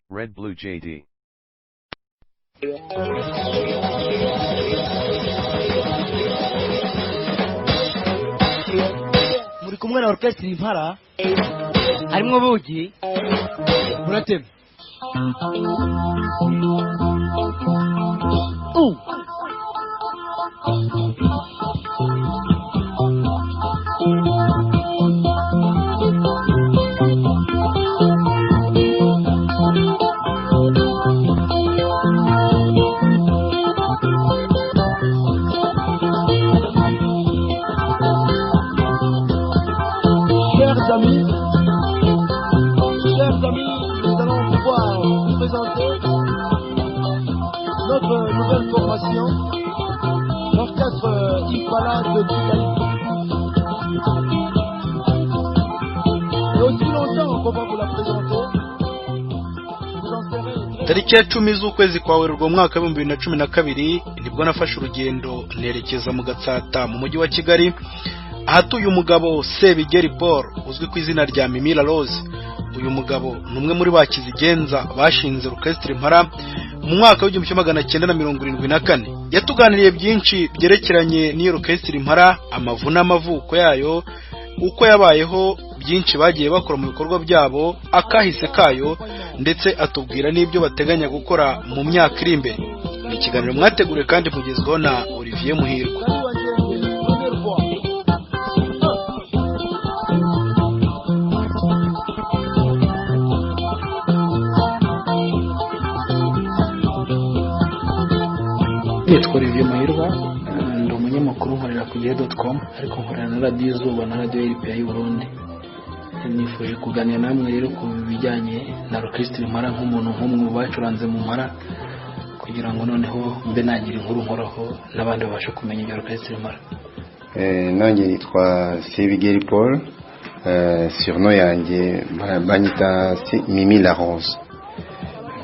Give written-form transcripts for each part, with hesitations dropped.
Red Blue JD. muri kumwe na orchestre Impara harimo bugi muratema Chers amis, nous allons pouvoir vous présenter notre nouvelle formation, l'orchestre Impala de Kigali. Et aussi longtemps qu'on va vous la présenter, vous en serez très... Tariki ya 10 z'ukwezi kwa Werurwe mwaka wa 2012 nibwo nafashe urugendo nerekeza mu Gatsata mu mujyi wa Kigali ahatuye umugabo Sebigeri Paul uzwi ku izina rya Mimila Rose. Uyu mugabo numwe muri bakizigenza bashinze orchestre Impara mu mwaka wa 1974. Yatuganiriye byinshi byerekeranye n'iyo orchestre Impara, amavuna amavuko yayo, uko yabayeho, byinshi bagiye bakora mu bikorwa byabo, akahise kayo, ndetse atubwira n'ibyo bateganya gukora mu myaka iri imbere. Ni ikiganiro mwategure kandi mugezweho na Olivier Muhirwa. Nitwa Olivier Muhirwa, ndi umunyamakuru nkorera ku gihe.com, ariko nkorera na Radio Izuba na Radio RPA y'u Burundi. Nifuje kuganira namwe rero ku bijyanye na orchestre Impara nk'umuntu nk'umwe bacuranze mu Impara, kugira ngo noneho mbe nagira inkuru nkoraho n'abandi babashe kumenya iyo orchestre Impara. Nanjye nitwa Sebigeri Paul, surnom yanjye banyita Mimila Rose.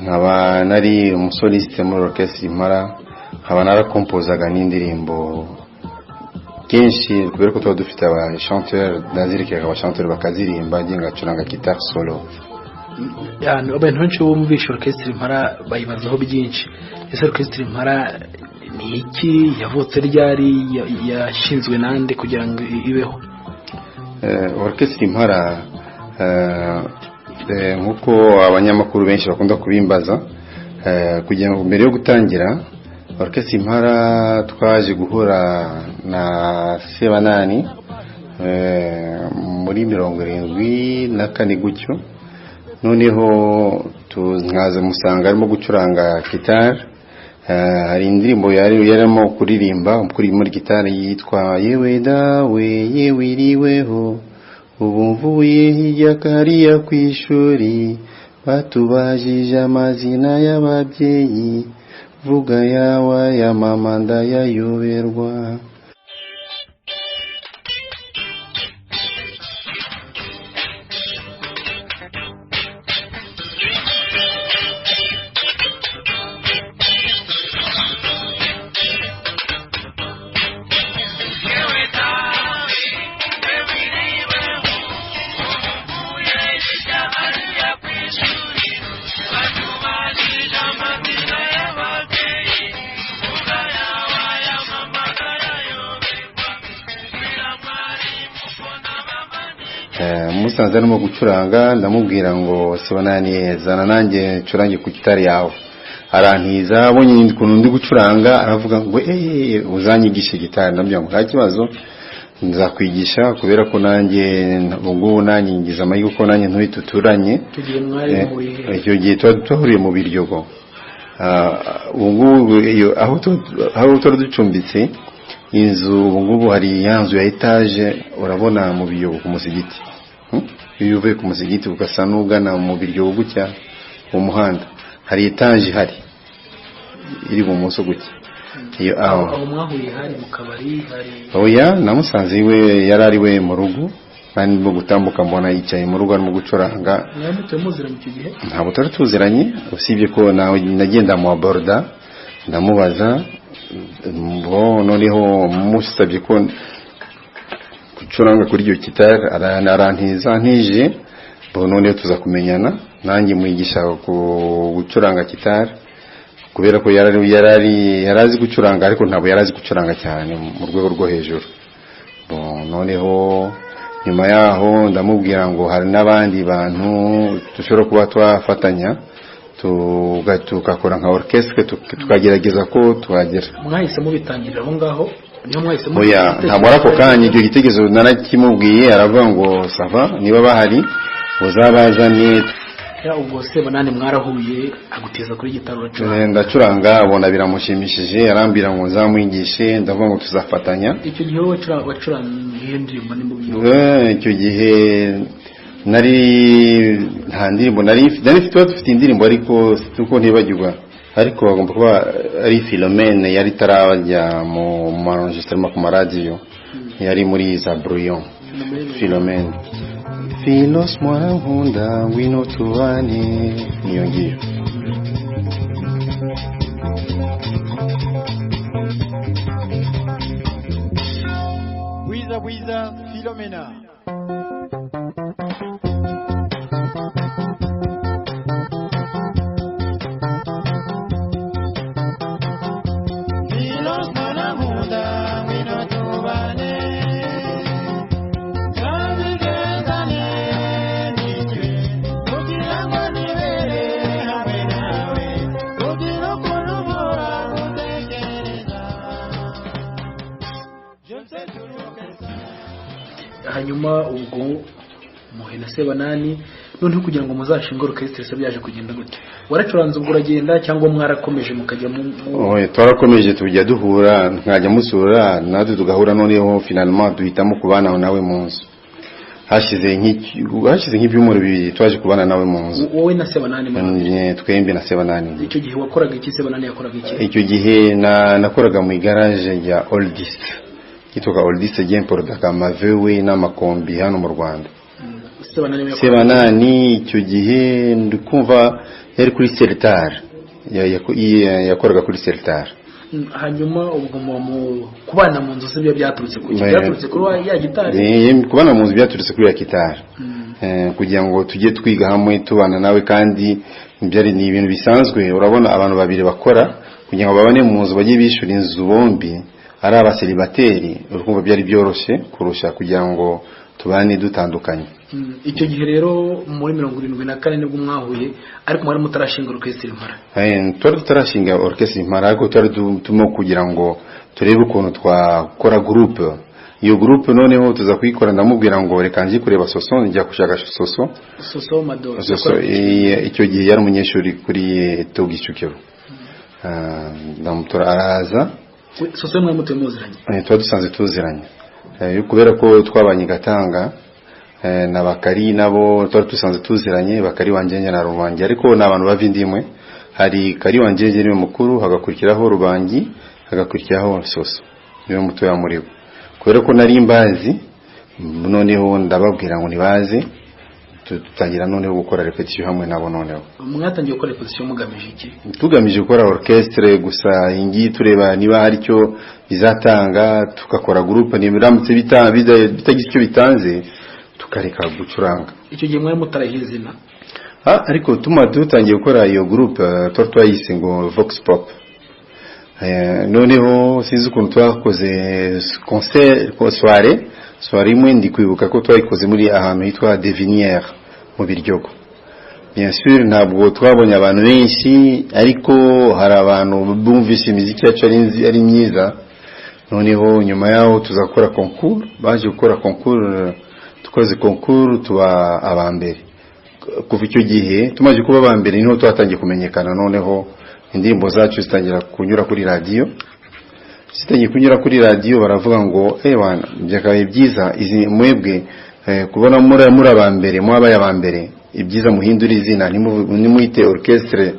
Nkaba nari umusoliste muri orchestre Impara, nkaba narakompozaga n'indirimbo kenshi kubera ko tuba dufite aba chanteur nazirikiraga aba chanteur bakazirimba ngiye ngacuranga guitar solo. Abantu benshi bumvisha orchestre Impara bayibazaho byinshi. Ese orchestre Impara ni iki, yavutse ryari, yashinzwe nande kugira ngo ibeho? Orchestre Impara nkuko abanyamakuru benshi bakunda kubimbaza, kugira ngo mbere yo gutangira orchestre Impara twaje guhura na Sebanani muri 74 gutyo. Noneho tuzaza musanga arimo gucuranga guitar. Hari indirimbo yarimo kuririmba kuri muri guitar yitwa yewe dawe yewiriweho ubu mvuye hirya kariya kwishuri batubajije amazina y'ababyeyi vuga yawa ya mama ndayayoberwa. Musanze arimo gucuranga ndamubwira ngo Sebanani zana nanjye curange ku gitari yawe. Arantiza abonye ukuntu ndi gucuranga aravuga ngo uzanyigishe gitari. Ndambya ngo nta kibazo nzakwigisha kubera ko nanjye ubwo nanjye ngize amahirwe ko nanjye ntwituturanye. Tugiye mwari mu icyo gihe twahuriye mu Biryogo. Ubwo aho ducumbitse inzu ubwo hari yanzu ya etage urabona mu Biryogo ku musigiti. Iyo uvuye ku musigiti ugasa n'ugana mu Biryogo gutya mu muhanda hari etage hari iri mu muso gutya. Iyo aho mwahuye hari mu kabari hari oya namusanze iwe yarari we mu rugo kandi mu gutambuka mbona yicaye mu rugo arimo gucuranga. Mwamutse muzira mu gihe? Ntabwo tari tuziranye usibye ko nawe nagenda mu aborda ndamubaza noneho musabye ko gucuranga kuri iyo gitari arantiza ntije noneho tuza kumenyana nanjye mwigisha gucuranga gitari kubera ko yarazi gucuranga ariko ntabwo yarazi gucuranga cyane mu rwego rwo hejuru. Noneho nyuma yaho ndamubwira ngo hari n'abandi bantu dushobora kuba twafatanya tugakora nka orchestre tukagerageza ko twagera. Mwahise mubitangirira aho ngaho niyo mwahise ntabwo arako kanya icyo gitekerezo narakimubwiye aravuga ngo sava niba bahari uzabazane. Ubwo Sebanani mwarahuye aguteza kuri gitari uracuranga? Ndacuranga abona biramushimishije arambwira ngo nzamwigishe ndavuga ngo tuzafatanya. Icyo gihe wacuranga iyo ndirimbo ni mu byo? Icyo gihe nta ndirimbo nari dufite indirimbo ariko uko ntibagirwa ariko bagomba kuba ari Philomene yari tarajya mu enregistrement ku maradiyo yari muri za Brouillon. Philomene Philos mwana nkunda ngwino tubane niyo ngiyo. Bwiza Philomena. Hanyuma ubwo muhena Sebanani noneho kugira ngo muzashinge orchestre se byaje kugenda gute? Waracuranze ubwo uragenda cyangwa mwarakomeje mukajya twarakomeje tujya duhura nkajya musura natwe tugahura noneho finalement duhitamo kubana nawe mu nzu. Hashize nk'ibyumweru bibiri twaje kubana nawe mu nzu. Wowe na Sebanani? Twembi na Sebanani. Icyo gihe wakoraga iki? Sebanani yakoraga iki? Icyo gihe nakoraga mu garage ya Oldist kitwa Oldist Importaga amavewe n'amakombi hano mu Rwanda. Sebanani icyo gihe ndikumva yari kuri Celtar yakoraga kuri Celtar. Hanyuma ubwo mu kubana mu nzu sibyo byaturutse kuri ya gitari? Kubana mu nzu byaturutse kuri ya gitari kugira ngo tujye twiga hamwe tubana nawe kandi byari ni ibintu bisanzwe. Urabona abantu babiri bakora kugira ngo babane mu nzu bajye bishura inzu bombi ari abaselibateri urumva byari byoroshye kurusha kugira ngo tubane dutandukanye. Icyo gihe rero muri 74 nibwo mwahuye ariko mwari mutarashinga orchestre Impara? Twari tutarashinga orchestre Impara ariko twari tumo kugira ngo turebe ukuntu twakora groupe. Iyo groupe noneho tuza kuyikora ndamubwira ngo reka nje kureba Soso njya kushaka Soso Mado. Icyo gihe yari umunyeshuri kuri Togishukiro. Ndamutora araza. Soso mwe mutuye muziranye? Twari dusanzwe tuziranye. Kubera ko twabanye Gatanga na Bakari nabo twari dusanzwe tuziranye. Bakari wanjye na Rubangi ariko n'abantu bavindimwe. Hari Kari wanjye niwe mukuru hagakurikiraho Rubangi hagakurikiraho Soso niwe mutoya muri bo. Kubera ko nari mbazi noneho ndababwira ngo nibaze tutangira noneho gukora repetition hamwe nabo. Noneho mwatangiye gukora repetition mugamije iki? Tugamije gukora orchestre gusa ingi tureba niba hari cyo bizatanga tukakora groupe nibiramutse bitagize icyo bitanze tukareka gucuranga. Icyo gihe mwari mutarahizina? Ariko dutangiye gukora iyo groupe twayise ngo Vox Pop. Noneho sinzi ukuntu twakoze concert soirée imwe ndi kwibuka ko twayikoze muri ahantu hitwa Devinière mu Biryogo. Bien sûr ntabwo twabonye abantu benshi ariko hari abantu bumvise imiziki yacu ari myiza. Noneho nyuma yaho tuzakora concours baje gukora concours tukoze concours tuba abambere. Kuva icyo gihe tumaze kuba abambere niho twatangiye kumenyekana. Noneho indirimbo zacu zitangira kunyura kuri radio. Zitangiye kunyura kuri radio baravuga ngo bana byakabaye byiza izi mwebwe kubona muri abambere mwabaye abambere ibyiza muhindura izina nimuyite orchestre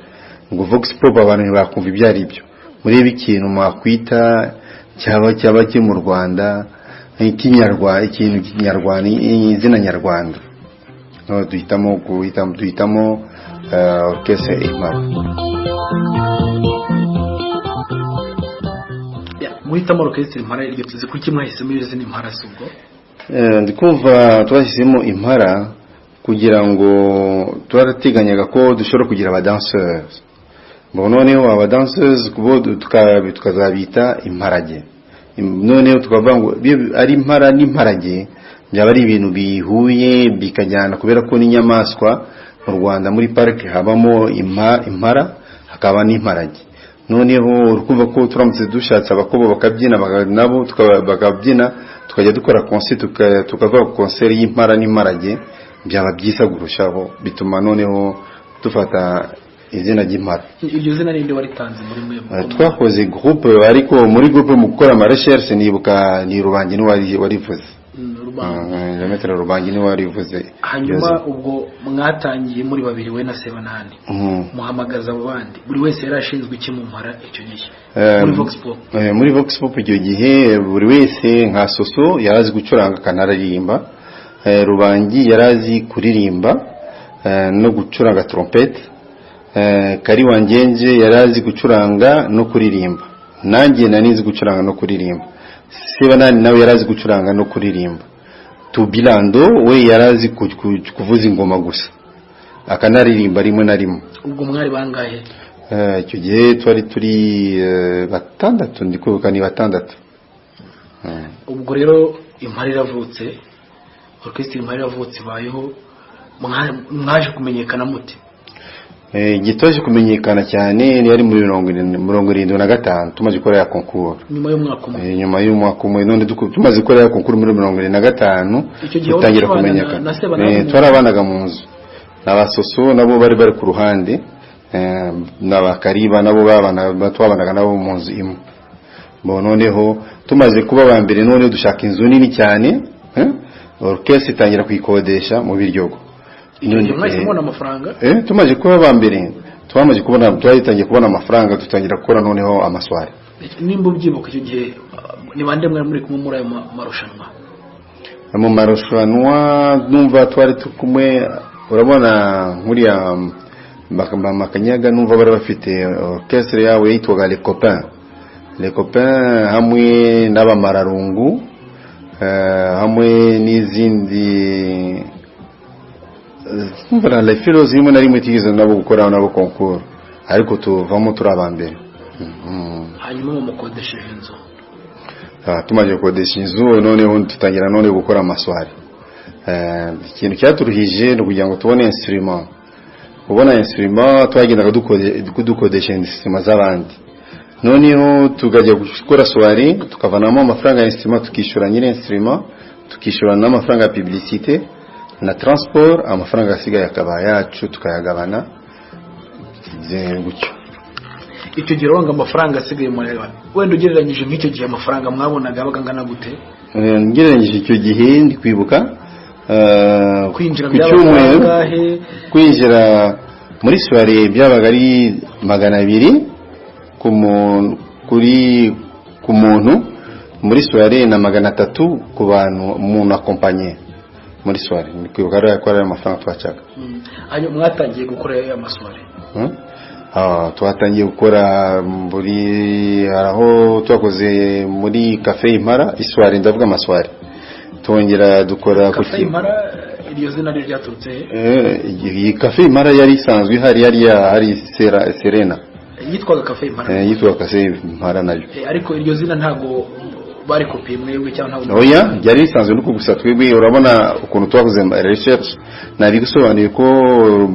ngo Vox Pop abantu bakumva ibyari ibyo murebe ikintu mwakwita cyaba mu Rwanda ikintu kinyarwanda izina nyarwanda. No duhitamo orchestre Impara. Muhitamo orchestre Impara iryo tuzi kuki mwahisemo izina Impara subwo? Ndikumva twahisemo Impara kugira ngo twarateganyaga ko dushobora kugira abadanseurs noneho abadanseurs kubo tukazabita imparage noneho tukavuga ngo ari impara n'imparage byaba ari ibintu bihuye bikajyana kubera ko n'inyamaswa mu Rwanda muri parike habamo impara hakaba n'imparage noneho urukumva ko turamutse dushatse abakobo bakabyina nabo bakabyina tukajya dukora concert tukavuga concert y'impara n'imparage byaba byiza gurushaho bituma noneho dufata izina ry'impara. Iryo zina rindi waritanze muri mwe? Twakoze groupe ariko muri groupe mu gukora ama recherche nibuka ni Rubangi warivuze. Jemetre Rubangi warivuze. Hanyuma ubwo mwatangiye muri babiri we na Sebanani. Muhamagaza abandi. Buri wese yarashinzwe iki mu mpara icyo gihe? Muri Vox Pop. Muri Vox Pop icyo gihe buri wese nka Soso yarazi gucuranga kanaririmba. Rubangi yarazi kuririmba no gucuranga trompette. Kari wangenje yarazi gucuranga no kuririmba. Nanjye nanizi gucuranga no kuririmba. Sebanani nawe yarazi gucuranga no kuririmba. Tubilando we yarazi kuvuza ingoma gusa. Akanaririmba rimwe na rimwe. Ubwo mwari bangahe? Icyo gihe twari turi batandatu ndikubuka ni batandatu. Ubwo rero impara iravutse. Orchestre impara iravutse bayeho mwaje kumenyekana muti? Gitoje kumenyekana cyane yari muri 75 tumaze gukora ya concours nyuma y'umwaka umwe none tumaze gukora ya concours muri 75 tutangira kumenyekana twarabanaga mu nzu n'abasoso nabo bari ku ruhande n'abakariba nabo twabanaga nabo mu nzu imwe noneho tumaze kuba ba mbere none dushaka inzu nini cyane orchestre itangira kuyikodesha mu Biryogo. Tumaze kuba ba mbere twamaze kubona twayitangiye kubona amafaranga dutangira gukora noneho amaswari. Nimba ubyibuka icyo gihe ni bande mwari muri kumwe muri ayo marushanwa? Mu marushanwa numva twari tukumwe urabona muri ya Makanyaga numva bari bafite orchestre yawe yitwaga Les Copains hamwe n'abamararungu hamwe n'izindi Mbona la filosofi rimwe na rimwe tigeze nabo gukora nabo concours ariko tuvamo turabambere. Hanyuma mu mukodesha inzu. Tumaze gukodesha inzu noneho tutangira none gukora amaswari. Ikintu cyaturuhije no kugira ngo tubone instrument. Kubona instrument twagendaga dukodesha instrument z'abandi. Noneho tugajya gukora soirée tukavanamo amafaranga ya instrument tukishura nyine instrument tukishura n'amafaranga ya publicité na transport amafaranga asigaye akaba yacu tukayagabana gutyo. Icyo gihe wanga amafaranga asigaye muri wenda ugereranyije nk'icyo gihe amafaranga mwabonaga abagangana gute? Ngereranyije icyo gihe ndi kwibuka kwinjira byabaga kwinjira muri soirée byabaga ari 200 ku muntu muri soirée na 300 ku bantu umuntu akompanye muri soirée ni kwibuka ari amafaranga twacaga. Ayo mwatangiye gukora ya maswari? Twatangiye gukora muri aho twakoze muri Cafe Impara iswari ndavuga amaswari tongera dukora ku Cafe Impara iryo zina ryaturutse iyi Cafe Impara yari isanzwe hari Serena yitwaga Cafe Impara yitwaga Cafe Impara nayo ariko iryo zina ntago bari kopiye mwebwe cyangwa ntago oya yari isanzwe nuko gusa twebwe urabona ukuntu twakoze research nabigusobanuye ko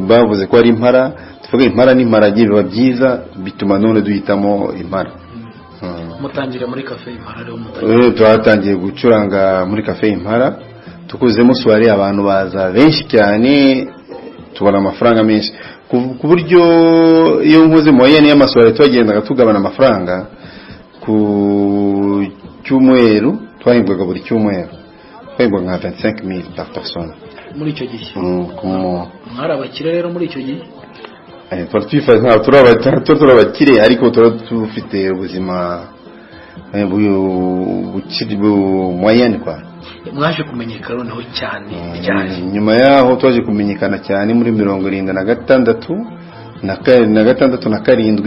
bavuze ko ari impara tuvuga impara n'imparage biba byiza bituma none duhitamo impara. Mutangira muri Cafe Impara rero twatangiye gucuranga muri Cafe Impara tukozemo soirée abantu baza benshi cyane tubona amafaranga menshi ku buryo iyo nkoze moyenne y'amasoirée twagendaga tugabana amafaranga ku cyumweru twahembwaga buri cyumweru twahembwaga nka 25,000 par personne muri icyo gihe. Mwari abakire rero muri icyo gihe? Twifuza turabakire ariko turafite ubuzima bukiri moyenne kwa. Mwaje kumenyekana noneho cyane nyuma yaho twaje kumenyekana cyane muri 76 na 7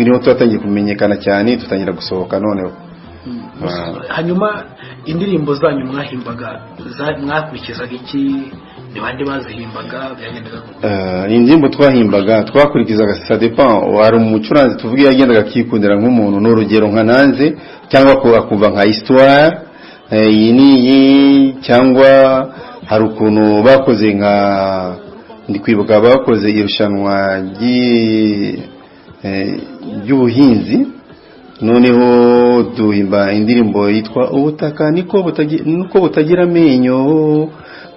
niho twatangiye kumenyekana cyane tutangira gusohoka noneho hanyuma indirimbo zanyu mwahimbaga mwakurikizaga iki, ni bande bazihimbaga, byagendaga indirimbo twahimbaga twakurikizaga ça dépend. Hari umucuranzi tuvuge yagendaga akikundira nk'umuntu n'urugero nka Nanze, cyangwa akumva nka histoire iyi niyi, cyangwa hari ukuntu bakoze nka ndi kwibuka bakoze irushanwa ry'ubuhinzi, noneho duhimba indirimbo yitwa ubutaka niko butagira amenyo,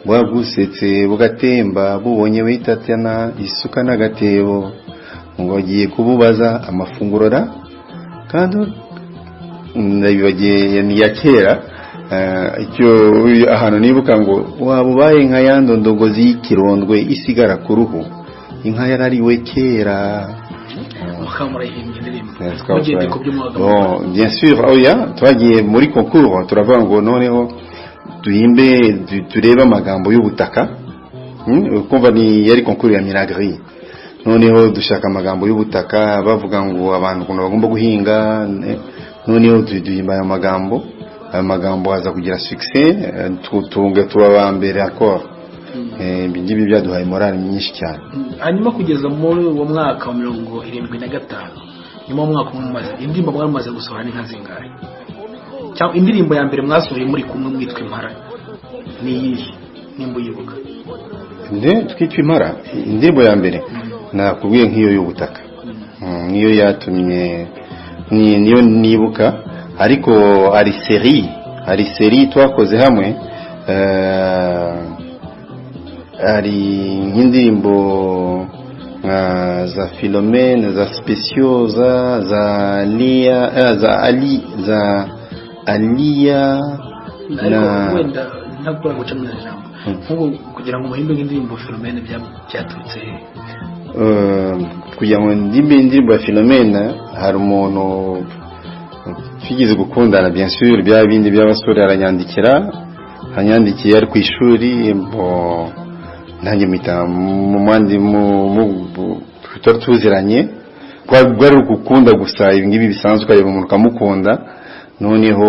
bwagusetse bugatemba bubonye witatana isuka n'agatebo, ngo agiye kububaza amafunguro ra kandi ndabibagiye ni ya kera. Icyo ahantu nibuka ngo wabubaye nka yandondogozi y'ikirondwe isigara ku ruhu, inka yarariwe kera. Bien sûr, twagiye muri concours turavuga ngo noneho duhimbe turebe amagambo y'ubutaka, ukumva ni yari concours ya Miragri. Noneho dushaka amagambo y'ubutaka bavuga ngo abantu kuno bagomba guhinga, noneho duhimba ayo magambo aza kugira succès, tutunge tuba mbere accord. Ibingibi byaduhaye morale nyinshi cyane. Hanyuma kugeza muri uwo mwaka wa 75, nyuma y'umwaka mumaze indirimbo mwamaze gusohora ni nkazingahe, cyangwa indirimbo ya mbere mwasohoye muri kumwe mwitwa Impara ni yihe nimba uyibuka? Twitwa Impara, indirimbo ya mbere nakubwiye nk'iyo y'ubutaka, niyo yatumye niyo nibuka. Ariko hari série twakoze hamwe, hari nk'indirimbo za Philomene, za Speciaux, za Alia na wenda ntabwo guca mu ijambo nk'ubu kugira ngo muhimbe nk'indirimbo Philomene byaturutse kugira ngo indirimbo ya Philomene. Hari umuntu twigeze gukundana, bien sûr, bya bindi by'abasore aranyandikiye ari ku ishuri, nanjye mpita mu mwandi tutari tuziranye, bwari gukunda gusa ibingibi bisanzwe, ukareba umuntu ukamukunda, noneho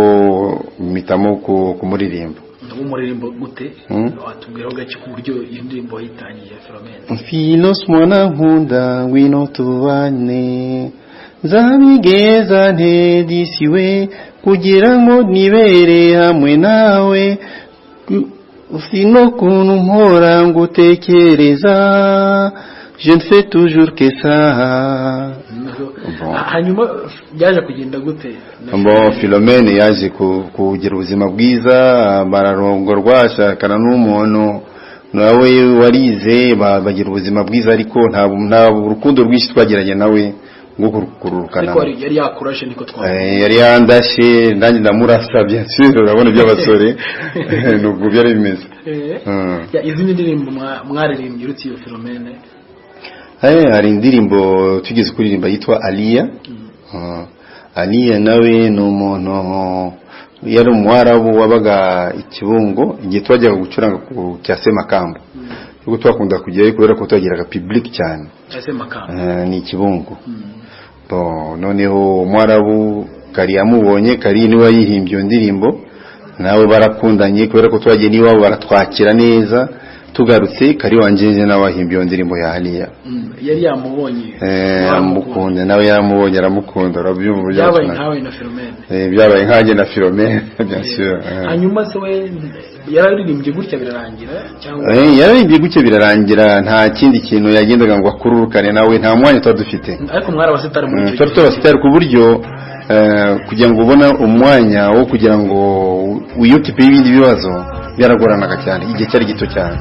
mpitamo kumuririmba. Umuririmbo gute? Watubwiraho gake ku buryo iyi ndirimbo yitangiye Philomene. Philos mwana nkunda ngwino tubane, zabigeza ntedisiwe kugira ngo nibere hamwe nawe, sino kuntu mpora ngutekereza, je ne fais toujours que ça. Hanyuma yaje kugenda gute? Philomene yaje kugira ubuzima bwiza, bararongorwa, ashakana n'umuntu nawe warize, bagira ubuzima bwiza, ariko nta urukundo rwinshi twagiranye nawe ngo kururukana. Ariko yari yakurashe niko twabonye. Yari yandashe, nanjye ndamurasa, bien sûr, urabona by'abasore nubwo byari bimeze. Izindi ndirimbo mwaririmbye uretse iyo Philomene? Hari indirimbo tugeze kuririmba yitwa Alia. Alia nawe ni umuntu yari umwarabu wabaga ikibungo, igihe twajyaga gucuranga ku cyase Makamba, ubwo twakunda kujyayo kubera ko twagiraga public cyane. Cyase Makamba ni ikibungo. Noneho umwarabu Kari yamubonye, Kari niwe yihimbye iyo ndirimbo, nawe barakundanye kubera ko twagiye niwabo baratwakira neza. Tugarutse Kari wanjye nawe wahimbye iyo ndirimbo ya Alia. Yari yamubonye, amukunda, nawe yaramubonye aramukunda, urabyumva byabaye nkawe na Philomene. Byabaye nkaje na Philomene, bien sûr. Hanyuma se we yararirimbye gutya birarangira cyangwa? Yararirimbye gutya birarangira, nta kindi kintu yagendaga ngo akururukane nawe, nta mwanya twadufite. Ariko mwarabasitari muri icyo gihe twari ku buryo kugira ngo ubona umwanya wo kugira ngo wiyukipe y'ibindi bibazo byaragoranaga cyane, igihe cyari gito cyane.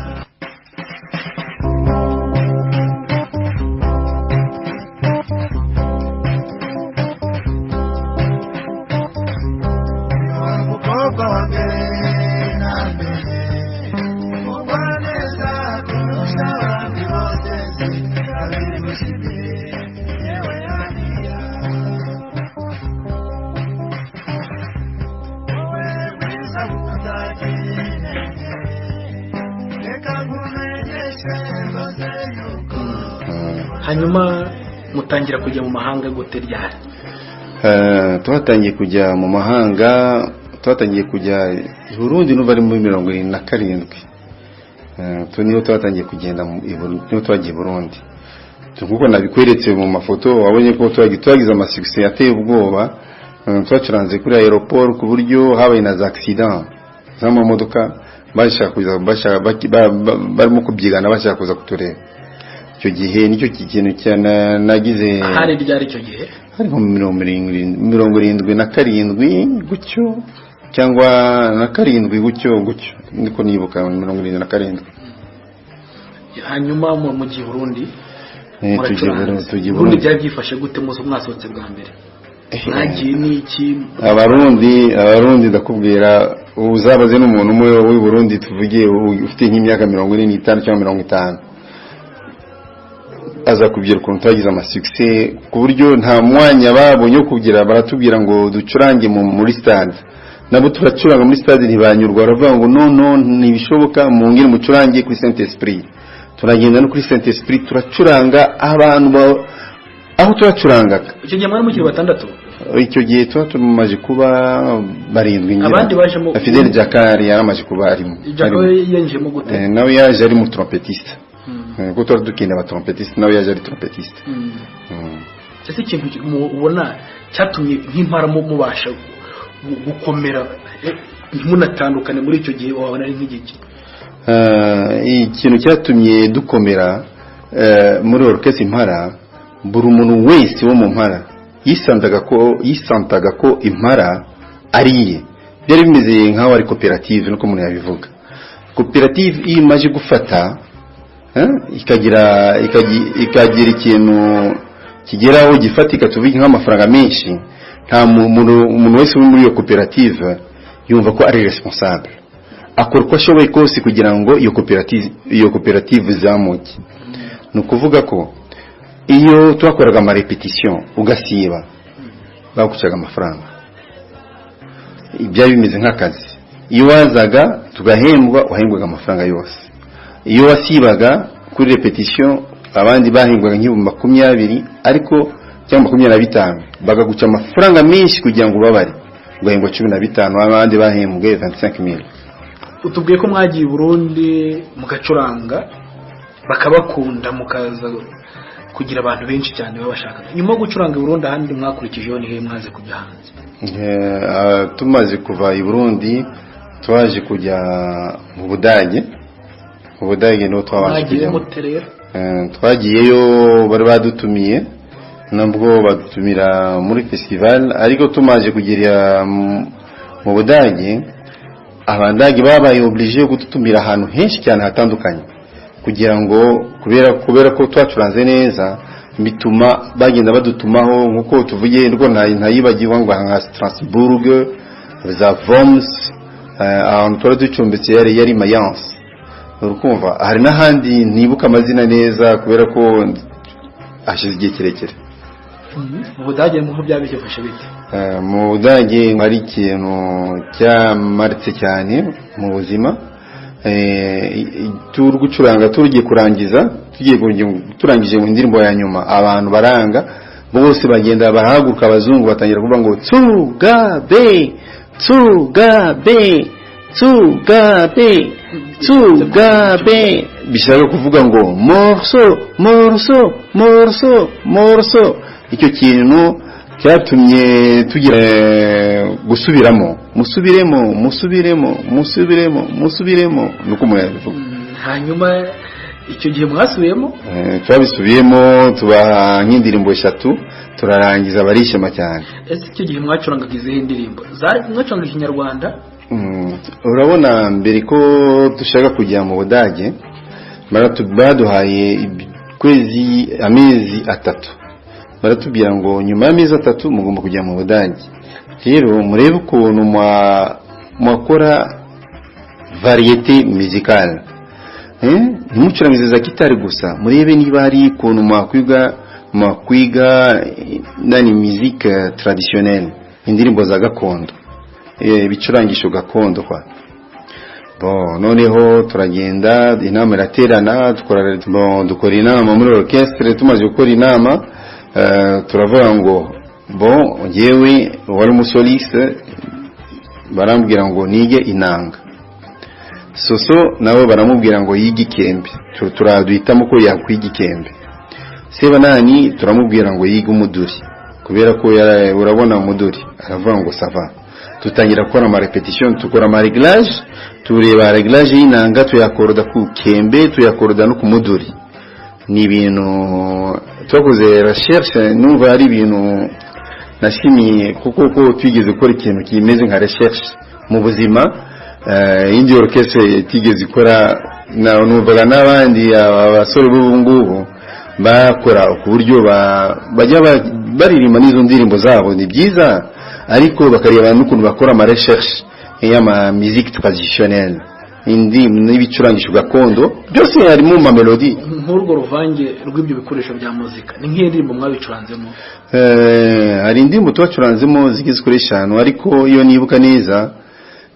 Hanyuma mutangira kujya mu mahanga gute ryari? twatangiye kujya mu mahanga, twatangiye kujya i Burundi n'ubu ari muri 77. Niho twatangiye kugenda niho twagiye i Burundi. Kuko nabikweretse mu mafoto wabonye ko twagize amasuccess yateye ubwoba. Twacuranze kuri aeroport ku buryo habaye na accident z'amamodoka bashaka kuza barimo kubyigana bashaka kuza kutureba. Icyo gihe nicyo kintu cyane nagize. Hari ryari icyo gihe? Hari mu 77 gutyo cyangwa na 7 gutyo niko nibuka 77. Hanyuma mu gihe Burundi tugiye Burundi byari byifashe gute muzo mwasohotse bwa mbere? Nagiye niki abarundi ndakubwira uzabaze n'umuntu umwe w'i Burundi tuvugiye ufite nk'imyaka 45 cyangwa 50 aza kubyira ukuntu twagize amasuccess ku buryo nta mwanya babonye kugira baratubwira ngo ducurange muri stade. Nabo turacuranga muri stade ntibanyurwa, baravuga ngo no ntibishoboka mungire mucurange kuri Saint Esprit. Turagenda no kuri Saint Esprit turacuranga abantu aho turacurangaga. Icyo gihe mwari mukiri batandatu? Icyo gihe tumaze kuba 7. Abandi bajemo Fidel Jakari yaramaze kuba arimo. Jakari yenjemo gute? Nawe yaje ari mu trompetiste. Kuko twari dukina aba trompetiste nawe yaje ari trompetiste. Ese ikintu ubona cyatumye nk'impara mubasha gukomera ntimunatandukane muri icyo gihe wabona ari nk'igiki? Ikintu cyatumye dukomera muri orchestre Impara, buri umuntu wese wo mu Mpara yisantaga ko Impara ariye. Byari bimeze nk'aho ari koperative nuko umuntu yabivuga. Koperative imaje gufata ikagira ikintu kigeraho gifatika tuvuge nk'amafaranga menshi, nta umuntu wese muri iyo koperative yumva ko ari responsable, akora uko ashoboye kose kugira ngo iyo koperative izamuke. Ni ukuvuga ko iyo twakoraga ama repetition ugasiba bagucaga amafaranga, byari bimeze nk'akazi. Iyo wazaga tugahembwa wahembwaga amafaranga yose. Iyo wasibaga kuri repetition abandi bahembwaga nk'ibihumbi 20 ariko cyangwa 25 bagaguca amafaranga menshi kugira ngo babare ugahembwa 15, abandi bahembwe 25,000. Utubwiye ko mwagiye i Burundi mugacuranga bakabakunda mukaza kugira abantu benshi cyane babashaka. Nyuma yo gucuranga i Burundi ahandi mwakurikijeho ni he mwaze kujya hanze? Tumaze kuva i Burundi twaje kujya mu Budage. Mu Budage no twabaje kujya. Twagiyeyo bari badutumiye, nabwo badutumira muri festival, ariko tumaje kugera mu Budage abandage babaye obligé gututumira ahantu henshi cyane hatandukanye kugira ngo kubera ko twacuranze neza bituma bagenda badutumaho nkuko tuvuye rwo ntayibagirwa ngo nka Strasbourg, za Worms, ahantu twari ducumbitse yari Mayence. Urukumva hari n'ahandi nibuka amazina neza kubera ko ashize igihe kirekire. Mu Budage mu byabifashe bite? Mu Budage hari ikintu cyamaritse cyane mu buzima. Gucuranga tugiye kurangiza turangije mu ndirimbo ya nyuma abantu baranga bose bagenda barahaguruka, abazungu batangira kuvuga ngo Tsugabe Tsugabe Tsugabe Tsugabe, bishaka kuvuga ngo morceau morceau morceau morceau. Icyo kintu cyatumye tugira gusubiramo musubiremo nuko muyavuga. Hanyuma icyo gihe mwasubiyemo? Twabisubiyemo tubaha nk'indirimbo 3 turarangiza barishema cyane. Ese icyo gihe mwacurangaga izihe ndirimbo? Mwacuranga Ikinyarwanda? Urabona mbere ko dushaka kujya mu Budage baduhaye amezi 3, baratubwira ngo nyuma y'amezi 3 mugomba kujya mu Budage. Rero murebe ukuntu mwakora variété musicale, ntimucurangize za gitari gusa, murebe niba hari ukuntu mwakwiga nani musique traditionnelle, indirimbo za gakondo, bicurangisho gakondo kwa. Noneho turagenda inama iraterana dukora inama muri orchestre. Tumaze gukora inama turavuga ngo bon ngewe wari umusoliste barambwira ngo nige inanga, soso nabo baramubwira ngo yige ikembe, turaduhitamo ko yakwiga ikembe. Sebanani turamubwira ngo yige umuduri kubera ko urabona umuduri, aravuga ngo sava. Tutangira gukora ama repetition, tukora ama réglage, tureba réglage y'inanga tuyakoroda ku kembe, tuyakoroda no ku muduri. Ni ibintu twakoze recherche, numva ari ibintu nashimiye kuko twigeze gukora ikintu kimeze nka recherche mu buzima. Indi orchestre tigeze ikora, numvaga n'abandi abasore b'ubu ngubu bakora ku buryo bajya baririmba n'izo ndirimbo zabo ni byiza, ariko bakareba n'ukuntu bakora ama recherche y'ama musique traditionnelle, n'ibicurangisho gakondo byose harimo ma melody. Nk'urwo ruvange rw'ibyo bikoresho bya muzika ni nk'iyo ndirimbo mwabicuranzemo? Hari indirimbo twacuranzemo zigeze kuri 5, ariko iyo nibuka neza,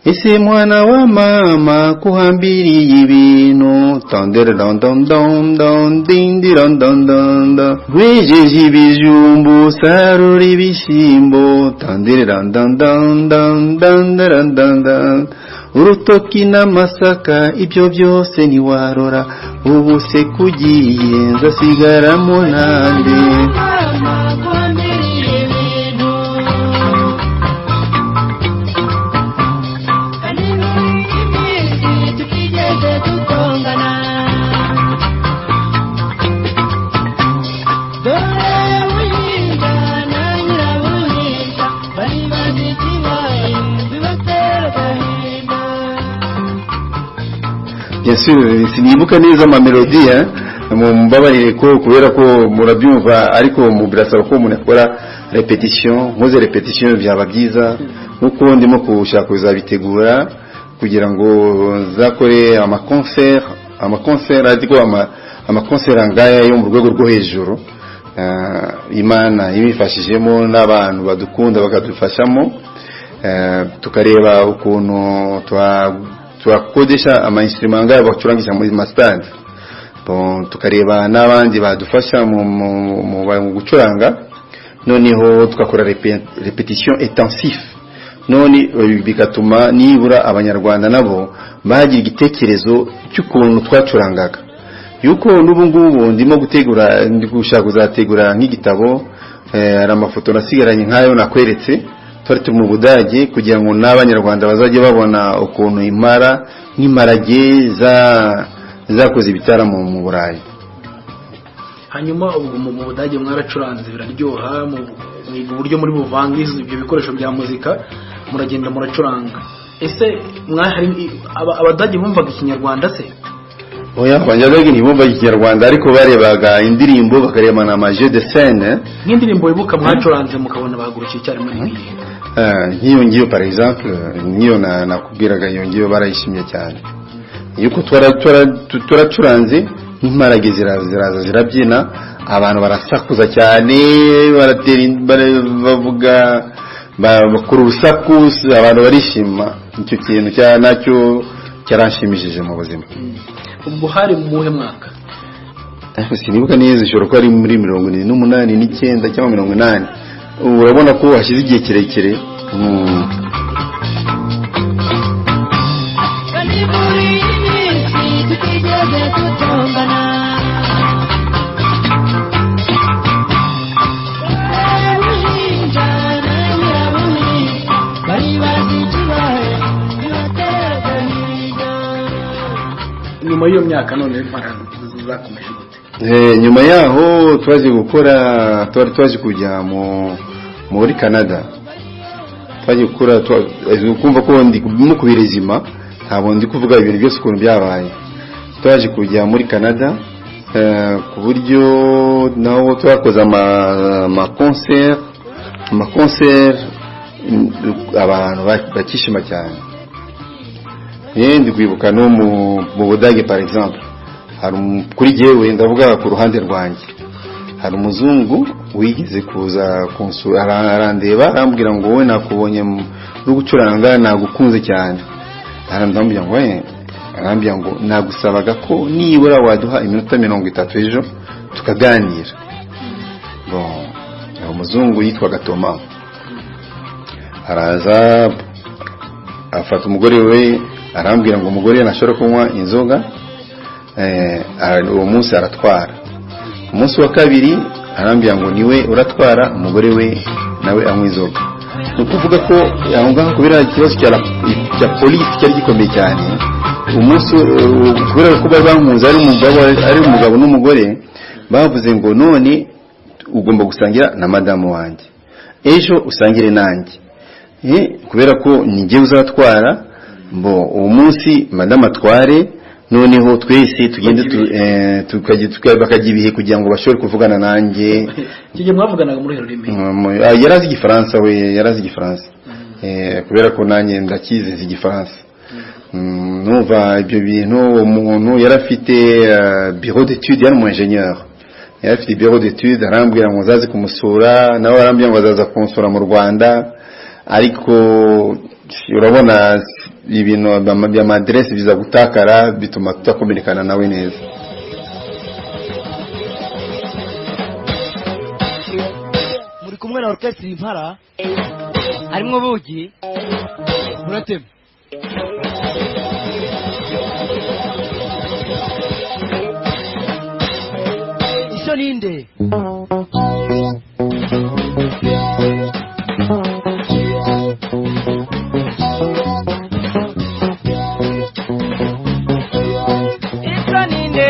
ese mwana wa mama kuhambiriye ibintu tondere don don don don dindi don don don don, wejeje ibijumbu sarura ibishyimbo tondere don don don don don don don don, urutoki n'amasaka ibyo byose ntiwarora, ubu se kugiye nzasigaramo nande. Bien sûr, sinibuka neza ama melodie mumbabarire ko kubera ko murabyumva, ariko mubirasaba ko umuntu akora repetition, nkoze repetition byaba byiza, nkuko ndimo kushaka kuzabitegura kugira ngo zakore ama concert ariko ama concert angaya yo mu rwego rwo hejuru. Imana ibifashijemo n'abantu badukunda bakadufashamo, tukareba ukuntu twakodesha ama instrument ngayo bacurangisha muri mastande, bon tukareba n'abandi badufasha mu gucuranga, noneho tukakora repetition intensive, none bigatuma nibura abanyarwanda nabo bagira igitekerezo cy'ukuntu twacurangaga. Yuko n'ubu ngubu ndimo gutegura, ndi gushaka kuzategura nk'igitabo, ari amafoto nasigaranye nkayo nakweretse twari mu Budage, kugira ngo n'abanyarwanda bazajye babona ukuntu imara nk'imparage zakoze ibitaramo mu Burayi. Hanyuma ubwo mu Budage mwaracuranze biraryoha, mu buryo muri buvangiza ibyo bikoresho bya muzika muragenda muracuranga. Ese mwahari abadage bumvaga ikinyarwanda se? Oya, abanyarwanda ntibumva ikinyarwanda, ariko barebaga indirimbo bakareba na ma jeu de scène. Nk'indirimbo wibuka mwacuranze mukabona bahagurukiye cyane muri ngiye? Nk'iyo ngiyo par exemple, niyo nakubwiraga, iyo ngiyo barayishimye cyane. Yuko turacuranze nk'imparage ziraza zirabyina, abantu barasakuza cyane, baratera bavuga, bakora urusaku, abantu barishima. Icyo kintu nacyo cyaranshimishije mu buzima. Ubwo hari mu muhe mwaka? Sinibuka neza, ishobora kuba ari muri 1989 cyangwa 80. Urabona ko hashize igihe kirekire. Nyuma y'iyo myaka none zakomeje gute? Nyuma yaho twaje kujya muri Canada. Twaje gukora, kumva ko ndi kubirezima, ntabwo ndi kuvuga ibintu byose ukuntu byabaye. Twaje kujya muri Canada, ku buryo naho twakoze ama concert abantu bakishima cyane. Ndi kwibuka no mu Budage par exemple, hari kuri jewe ndavuga ku ruhande rwanjye, hari umuzungu wigeze kuza kunsura, arandeba arambwira ngo wowe nakubonye no gucuranga nagukunze cyane. Arambwira ngo arambwira ngo nagusabaga ko nibura waduha iminota 30 ejo tukaganira. Bon umuzungu yitwaga Toma, araza afata umugore we arambwira ngo umugore ntashobora kunywa inzoga, uwo munsi aratwara. Umunsi wa kabiri arambwira ngo niwe uratwara, umugore we nawe anywa inzoga. Nukuvuga ko ahongaho kubera ikibazo cya polisi cyari gikomeye cyane. Umunsi kubera ko bari bamuzi ari umugabo n'umugore, bavuze ngo none ugomba gusangira na madamu wanjye, ejo usangire nanjye, kubera ko ninjye uzatwara. Uwo munsi madamu atware, noneho twese tugende bakajya ibihe kugira ngo bashobore kuvugana nanjye. Kije mwavuganaga muri rurimi? Yarazi igifaransa, we yarazi igifaransa, kubera ko nanjye ndakizi igifaransa. Numva ibyo bintu. Umuntu yarafite bureau d'études, yari ingénieur, yarafite bureau d'études, arambwira ngo zaze kumusura, nawe arambwira ngo azaza kumusura mu Rwanda, ariko urabona ibintu by'amadresse biza gutakara, bituma tutakomerekana nawe neza. Muri kumwe na orchestre Impala, harimo Bugi, muratema isho ninde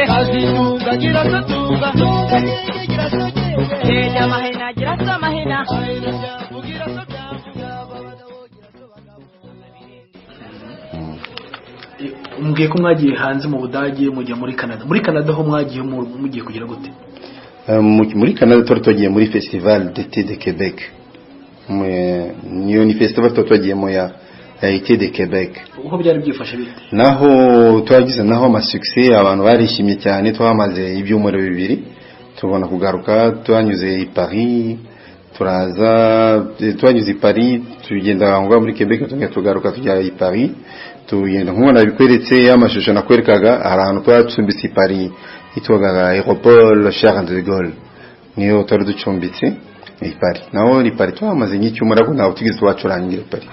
kazitunga gira sotunga gira sotunga ya mahena gira so mahena gira so Umbwiye ko mwagiye hanze mu Budage mujya muri Canada. Muri Canada ho mwagiye mugiye kugira gute? Muri Canada twagiye muri Festival d'été de Québec. Ni festival twagiye mu ya été de Québec. Uko byari byifashe bite? Naho twagize naho ama succès, abantu barishimye cyane. Twamaze ibyumweru bibiri tubona kugaruka, twanyuze i Paris, twanyuze i Paris, tugenda ngo muri Québec, tugaruka tujya i Paris. Tugenda nkubona bikweretse amashusho nakwerekaga ahantu twacumbitse i Paris hitwaga Aéroport Charles de Gaulle, niyo twari ducumbitse i Paris. Naho i Paris twamaze nk'icyumweru, ariko ntabwo tugeze twacurangira i Paris.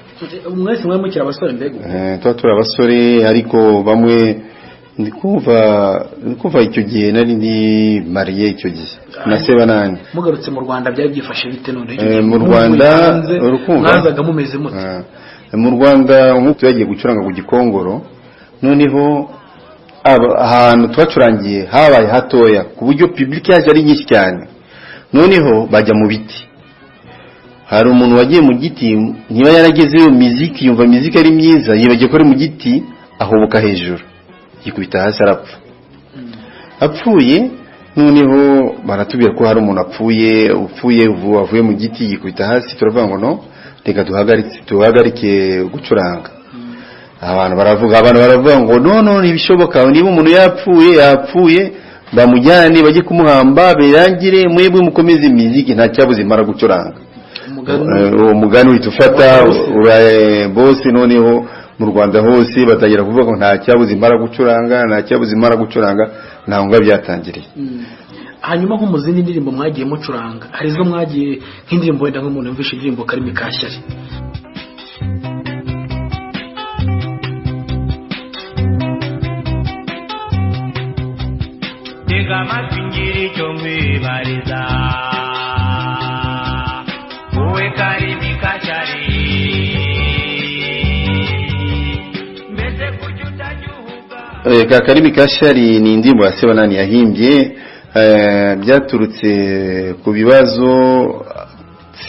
Mwese mwe mukira abasore mbego? Twatura abasore, ariko bamwe ndikuva icyo gihe nari ndi mariye icyo gihe na Sebanani. Mugarutse mu Rwanda byari byifashe bite none? Mu Rwanda mwazaga mumeze mute? Mu Rwanda nk'uko yagiye gucuranga ku Gikongoro, noneho ahantu twacurangiye habaye hatoya ku buryo public yaje ari nyinshi cyane, noneho bajya mu biti. Hari umuntu wagiye mu giti, niba yaragezeyo muziki, yumva muziki ari myiza, yibagiye ko ari mu giti, ahoboka hejuru yikubita hasi arapfa. Apfuye, noneho baratubwira ko hari umuntu upfuye avuye mu giti yikubita hasi. Turavuga ngo no, reka duhagarike gucuranga. Abantu baravuga ngo no ntibishoboka, niba umuntu yapfuye bamujyane bajye kumuhamba birangire, mwebwe mukomeze imiziki, nta cyabuze imara gucuranga. Uwo mugani witufata bose. Noneho mu Rwanda hose batagira kuvuga ngo nta cyabuze imara gucuranga, ntaho ngo byatangiriye. Hanyuma nko mu zindi ndirimbo mwagiye mucuranga, hari izo mwagiye nk'indirimbo wenda nk'umuntu yumvishe indirimbo Karimi Kashyari? Tega matwingiri chomwe bariza uwe Karimi Kashyari mbese kujuta juhuga. Karimi Kashyari ni indirimbo ya Sebanani yahimbye, byaturutse ku bibazo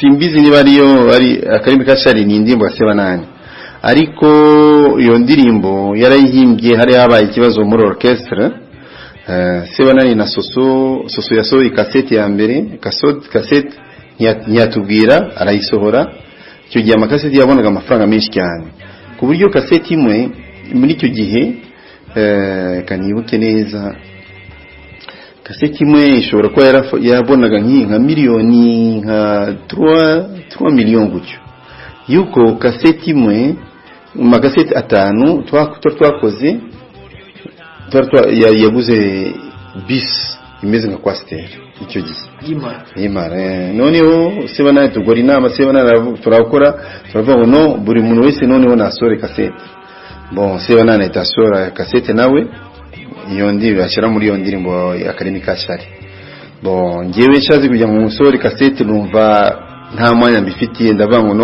simbizi niba ari Karimi Kashyari ni indirimbo ya Sebanani, ariko iyo ndirimbo yarayihimbye hari habaye ikibazo muri orchestre. Sebanani na Soso yasohoye cassette ya mbere, cassette ntiyatubwira, arayisohora. Icyo gihe amakaseti yabonaga amafaranga menshi cyane, ku buryo cassette imwe muri icyo gihe kanibuke neza, cassette imwe ishobora kuba yabonaga nka miliyoni nka 3 miliyoni gutyo. Yuko cassette imwe mu cassette atanu twakoze yaguze bis imeze nka kwasiteri icyo gihe y'imara noneho Sebanani tugora inama Sebanani turakora turavuga ngo no buri muntu wese noneho nasore kasete bon Sebanani itasora kasete nawe iyo ndirimbo ashyira muri iyo ndirimbo Akarimi Kashari bon ngewe nshaze kujya mu musore kasete numva nta mwanya mbifitiye ndavuga ngo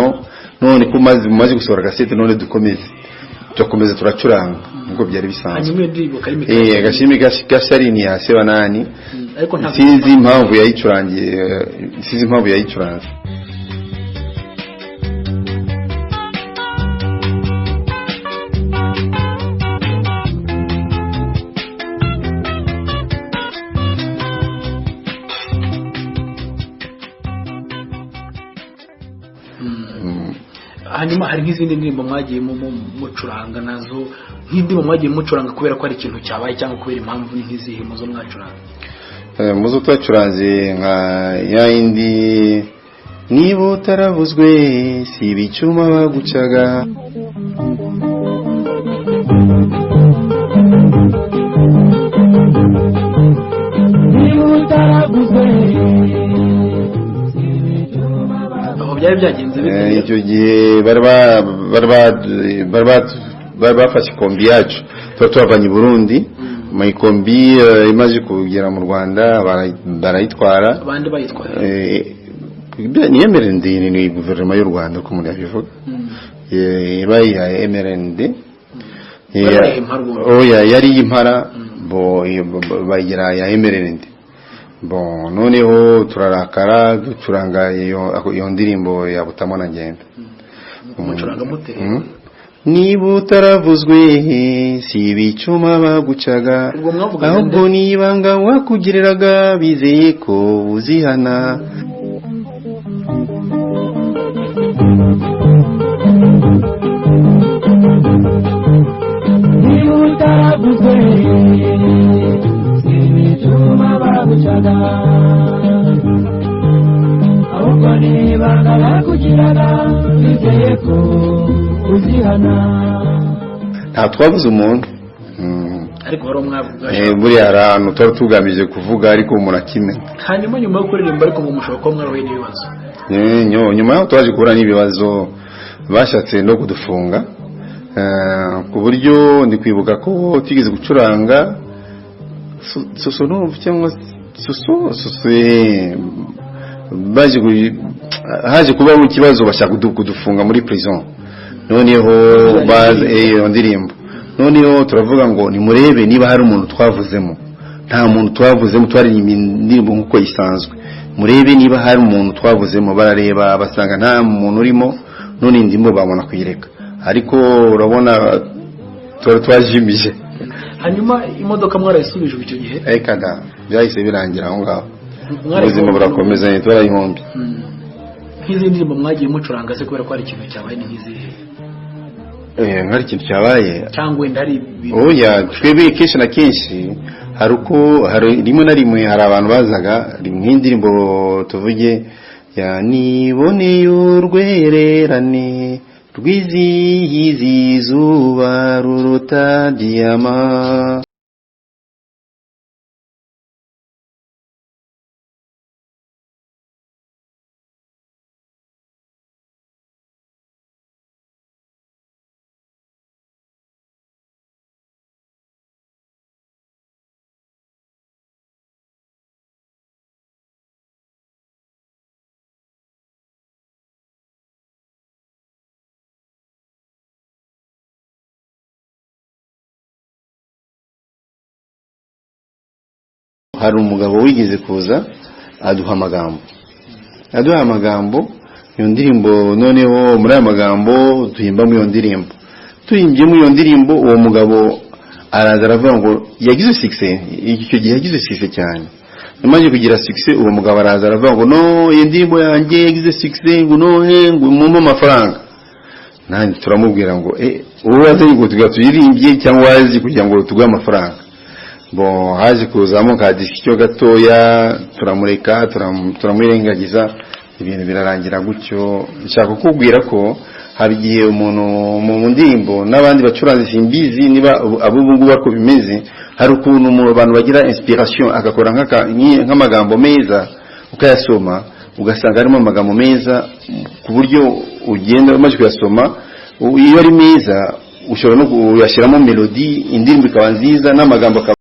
none ko maze gusohora kasete none dukomeze turacuranga nubwo byari bisanzwe Akarimi Kashari ni ya Sebanani sinzi impamvu yayicuranze hanyuma hari nk'izindi ndirimbo mwagiye mucuranga nazo nk'indirimbo mwagiye mucuranga kubera ko ari ikintu cyabaye cyangwa kubera impamvu nk'izihe muzo mwacuranga muzo twacuranze nka ya indi niba utaravuzwe si ibicuma bagucaga niba utaravuzwe byari byagenze icyo gihe bari bafashe ikombi yacu tuba tubavanye i Burundi mu ikombi imaze kugera mu Rwanda barayitwara abandi bayitwara ni MRND ni guverinoma y'u Rwanda uko umuntu yabivuga bayihaye MRND yari impara bayigira ya MRND bon noneho turarakara ducuranga iyo ndirimbo ya Butamo na Ngenda umucuranga mute niba utaravuzwe si ibicuma bagucaga ahubwo nibanga wakugiriraga bizeye ko uzihana niba utaravuzwe ibicuma bagucaga ahubwo nibanga bakugiraga bizeye ko uzihana nta twabuze umuntu ariko wari umwavuga buriya hari ahantu tuba tugamije kuvuga ariko umuntu akimenya hanyuma nyuma yo kuririmba ariko ngo mushobora kuba mwarahuye n'ibibazo nyuma y'aho twaje guhura n'ibibazo bashatse no kudufunga ku buryo ndi kwibuka ko tugeze gucuranga soso cyangwa soso haje kubaho ikibazo bashaka kudufunga muri prison noneho baze iyo ndirimbo noneho turavuga ngo nimurebe niba hari umuntu twavuzemo nta muntu twavuzemo twaririmba indirimbo nkuko isanzwe murebe niba hari umuntu twavuzemo barareba basanga nta muntu urimo none indimo babona kuyireka ariko urabona twajimije hanyuma imodoka mwarayisubije icyo gihe kada byahise birangira aho ngaho ubuzima burakomeza turayihombi nk'izindi ndirimbo mwagiye mucuranga se kubera ko hari ikintu cyabaye nk'izihe nk'ari ikintu cyabaye cyangwa wenda hari twebwe kenshi na kenshi hari rimwe na rimwe hari abantu bazaga nk'indirimbo tuvuge ya niboneye urwererane rwizihiza izuba ruruta diyama hari umugabo wigeze kuza aduha amagambo iyo ndirimbo noneho muri aya magambo tuhimbamo iyo ndirimbo tuyimbyemo iyo ndirimbo uwo mugabo araza aravuga ngo yagize success icyo gihe yagize success cyane nyuma kugira success uwo mugabo araza aravuga ngo no iyi ndirimbo yanjye yagize success ngo none ngo mumpe amafaranga nanjye turamubwira ngo uwo waze ngo tuyirimbye cyangwa wazi kugira ngo tuguhe amafaranga bon haje kuzamo ka discussion gatoya turamureka turamurengagiza ibintu birarangira gutyo nshaka kukubwira ko hari igihe umuntu mu ndirimbo n'abandi bacuranzi simbizi niba abo bungu bako bimeze, hari ukuntu mu bantu bagira inspiration agakora nk'amagambo meza ukayasoma ugasanga harimo amagambo meza ku buryo ugenda umaze kuyasoma, iyo ari meza ushobora no kuyashyiramo melody, indirimbo ikaba nziza n'amagambo akaba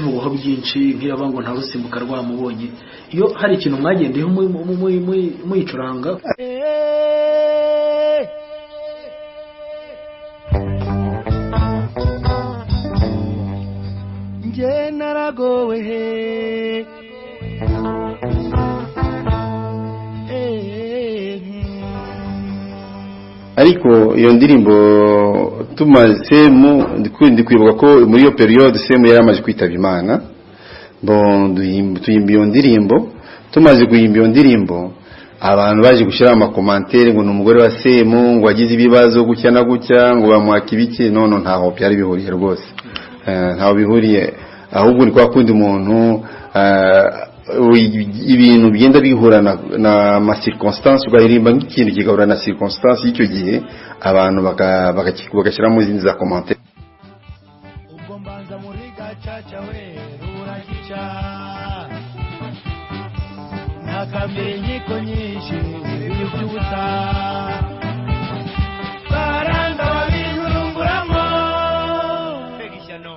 ubuho byinshi nk'iraba ngo nta rusimbuka rwamubonye. Iyo hari ikintu mwagendeyeho muyicuranga nje naragowe ariko iyo ndirimbo tumasemu ndi kwibuka ko muri iyo periode semu yari amaze kwitaba Imana. Bon tuyimba iyo ndirimbo, tumaze guhimba iyo ndirimbo abantu baje gushyira ama commentaire ngo n'umugore wa semu ngo agize ibibazo gutya na gutya ngo bamwaka ibiki. None ntaho byari bihuriye rwose, ntaho bihuriye, ahubwo ni kwa kundi umuntu ibintu bigenda bihurana na ma circonstance, ugahimba nk'ikintu kigahura na circonstance y'icyo gihe abantu bagashyira mu zindi za commentaire. ubwo mbanza muri gacaca we uragica nakambere inkiko nyinshi ibibyuta baranga babijurunguramo pegishyano.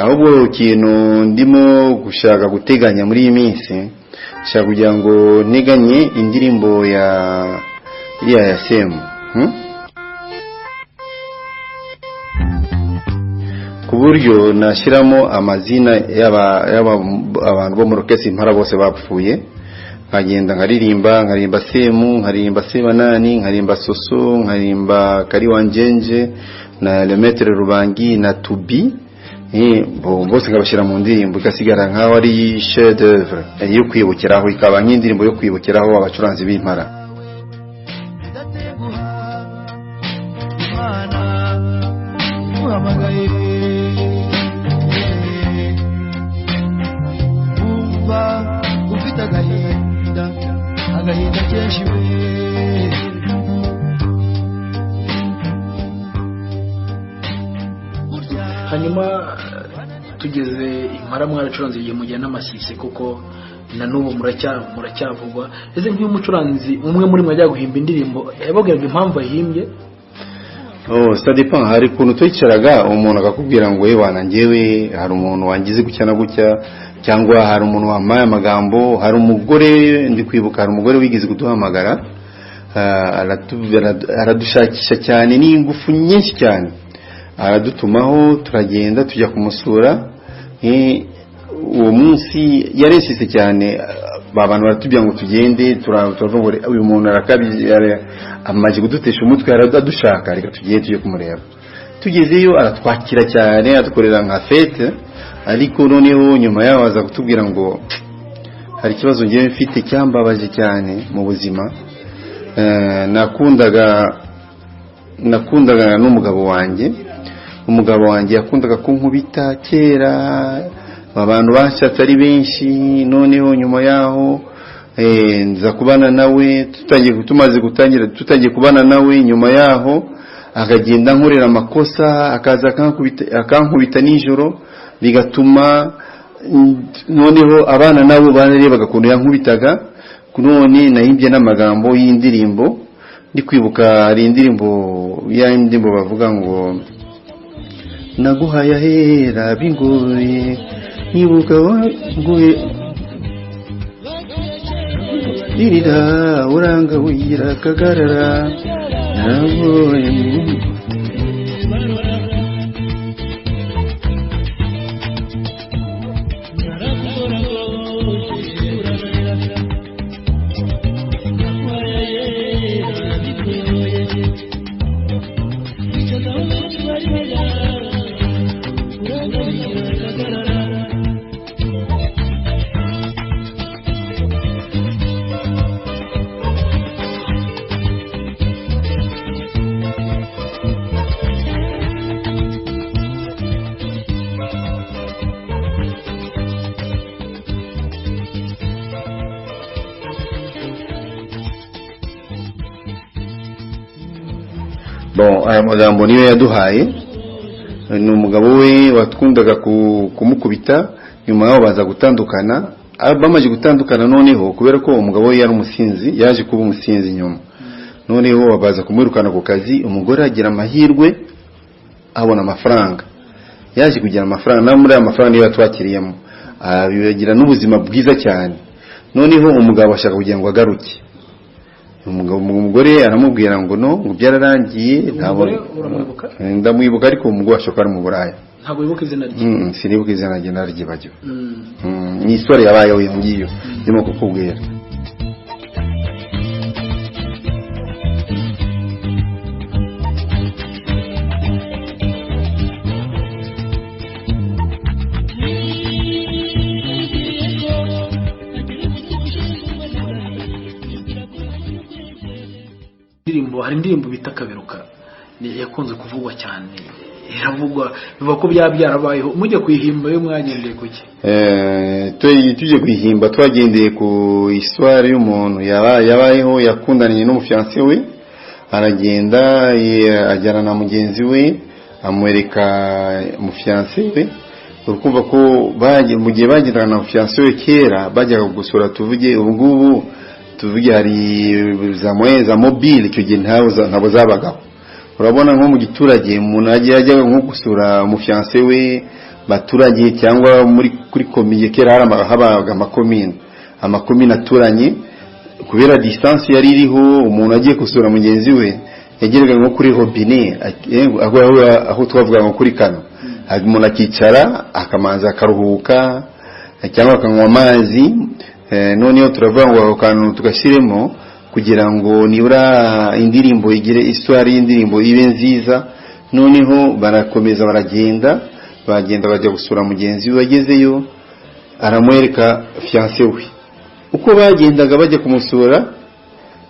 Ahubwo ikintu ndimo gushaka guteganya muri iyi minsi, nshaka kugira ngo nteganye indirimbo ya semu ku buryo nashyiramo amazina y'abantu bo mu orchestre Impara bose bapfuye, nkagenda nkaririmba semu, nkaririmba Sebanani, nkaririmba Soso, nkaririmba Kari Wanjenje na Le Maître Rubangi na Tubi. Bose nkabashyira mu ndirimbo igasigara nkaho ari chef d'œuvre yo kwibukiraho, ikaba nk'indirimbo yo kwibukiraho abacuranzi b'impara. hanyuma tugeze Impara mwaracuranze igihe mujyana n'amashyise kuko na n'ubu muracyavugwa. Ese nk'iyo umucuranzi umwe muri mwe ajya guhimba indirimbo yababwiraga impamvu ahimbye? Ça dépend. Hari kuntu twicaraga umuntu akakubwira ngo wana njyewe hari umuntu wangize gutya na gutya, cyangwa hari umuntu wamaye amagambo, hari umugore ndi kwibuka, hari umugore wigize kuduhamagara aradushakisha cyane n'ingufu nyinshi cyane, aradutumaho turagenda tujya kumusura. Uwo munsi yaresise cyane, abantu baratubwira ngo tugende, turavugore uyu muntu arakabije amaje kudutesha umutwe, aradushaka reka tujye kumureba. Tugezeyo aratwakira cyane, atukorera nka fete, ariko noneho nyuma yaho aza kutubwira ngo hari ikibazo ngiye mfite cyambabaje cyane mu buzima. nakundaga n'umugabo wanjye, umugabo wanjye yakundaga kunkubita kera, abantu bashatse ari benshi, noneho nyuma yaho nza kubana nawe, tutangiye kubana nawe, nyuma yaho akagenda nkorera amakosa, akaza akankubita nijoro, bigatuma noneho abana nabo bararebaga ukuntu yankubitaga. None nahimbye n'amagambo y'indirimbo, ndi kwibuka hari indirimbo bavuga ngo naguhaye ahera bingoye nibuka nguye irira uranga wira kagarara nagoye bon aya magambo niyo yaduhaye. Ni umugabo we watwundaga kumukubita, nyuma yaho baza gutandukana. Bamaze gutandukana noneho kubera ko umugabo we yari umusinzi, yaje kuba umusinzi nyuma. Noneho baza kumwirukana ku kazi, umugore agira amahirwe abona amafaranga. Yaje kugira amafaranga, na muri aya mafaranga niyo yatwakiriyemo. Bigira n'ubuzima bwiza cyane. Noneho umugabo ashaka kugira ngo agaruke. Umugore aramubwira ngo no, ngo byararangiye, ntabwo ndamwibuka, ariko umugore ashaka ari mu Buraya. Ntabwo wibuka izina rye? Sinibuka izina rye, naryibagiwe. Ni histoire yabayeho iyo ngiyo ndimo kukubwira. Hari indirimbo bita Kaberuka ni yakunze kuvugwa cyane, iravugwa biva ko byarabayeho. Mujye kuyihimba yo mwagendeye kuki? Tuje kuyihimba twagendeye ku histoire y'umuntu yabayeho, yakundanye n'umufiancé we, aragenda ajyana na mugenzi we, amwereka umufiancé we. Urukumva ko mu gihe bagendana na umufiancé we kera bajyaga gusura, tuvuge ubungubu tuvuge hari za mobile, icyo gihe ntabo zabagaho. Urabona nko mu giturage umuntu ajya nko gusura umufiancé we, baturage cyangwa kuri komine, kera habaga amakomine aturanye, kubera distance yari iriho. Umuntu agiye gusura mugenzi we yageraga nko kuri robine, aho twavuga nko kuri kano, umuntu akicara akamanza akaruhuka cyangwa akanywa amazi. Noneho turavuga ngo akantu tugashyiremo kugira ngo nibura indirimbo igire histoire y'indirimbo ibe nziza. Noneho barakomeza bagenda bajya gusura mugenzi we. Bagezeyo aramwereka fiancé we, uko bagendaga bajya kumusura,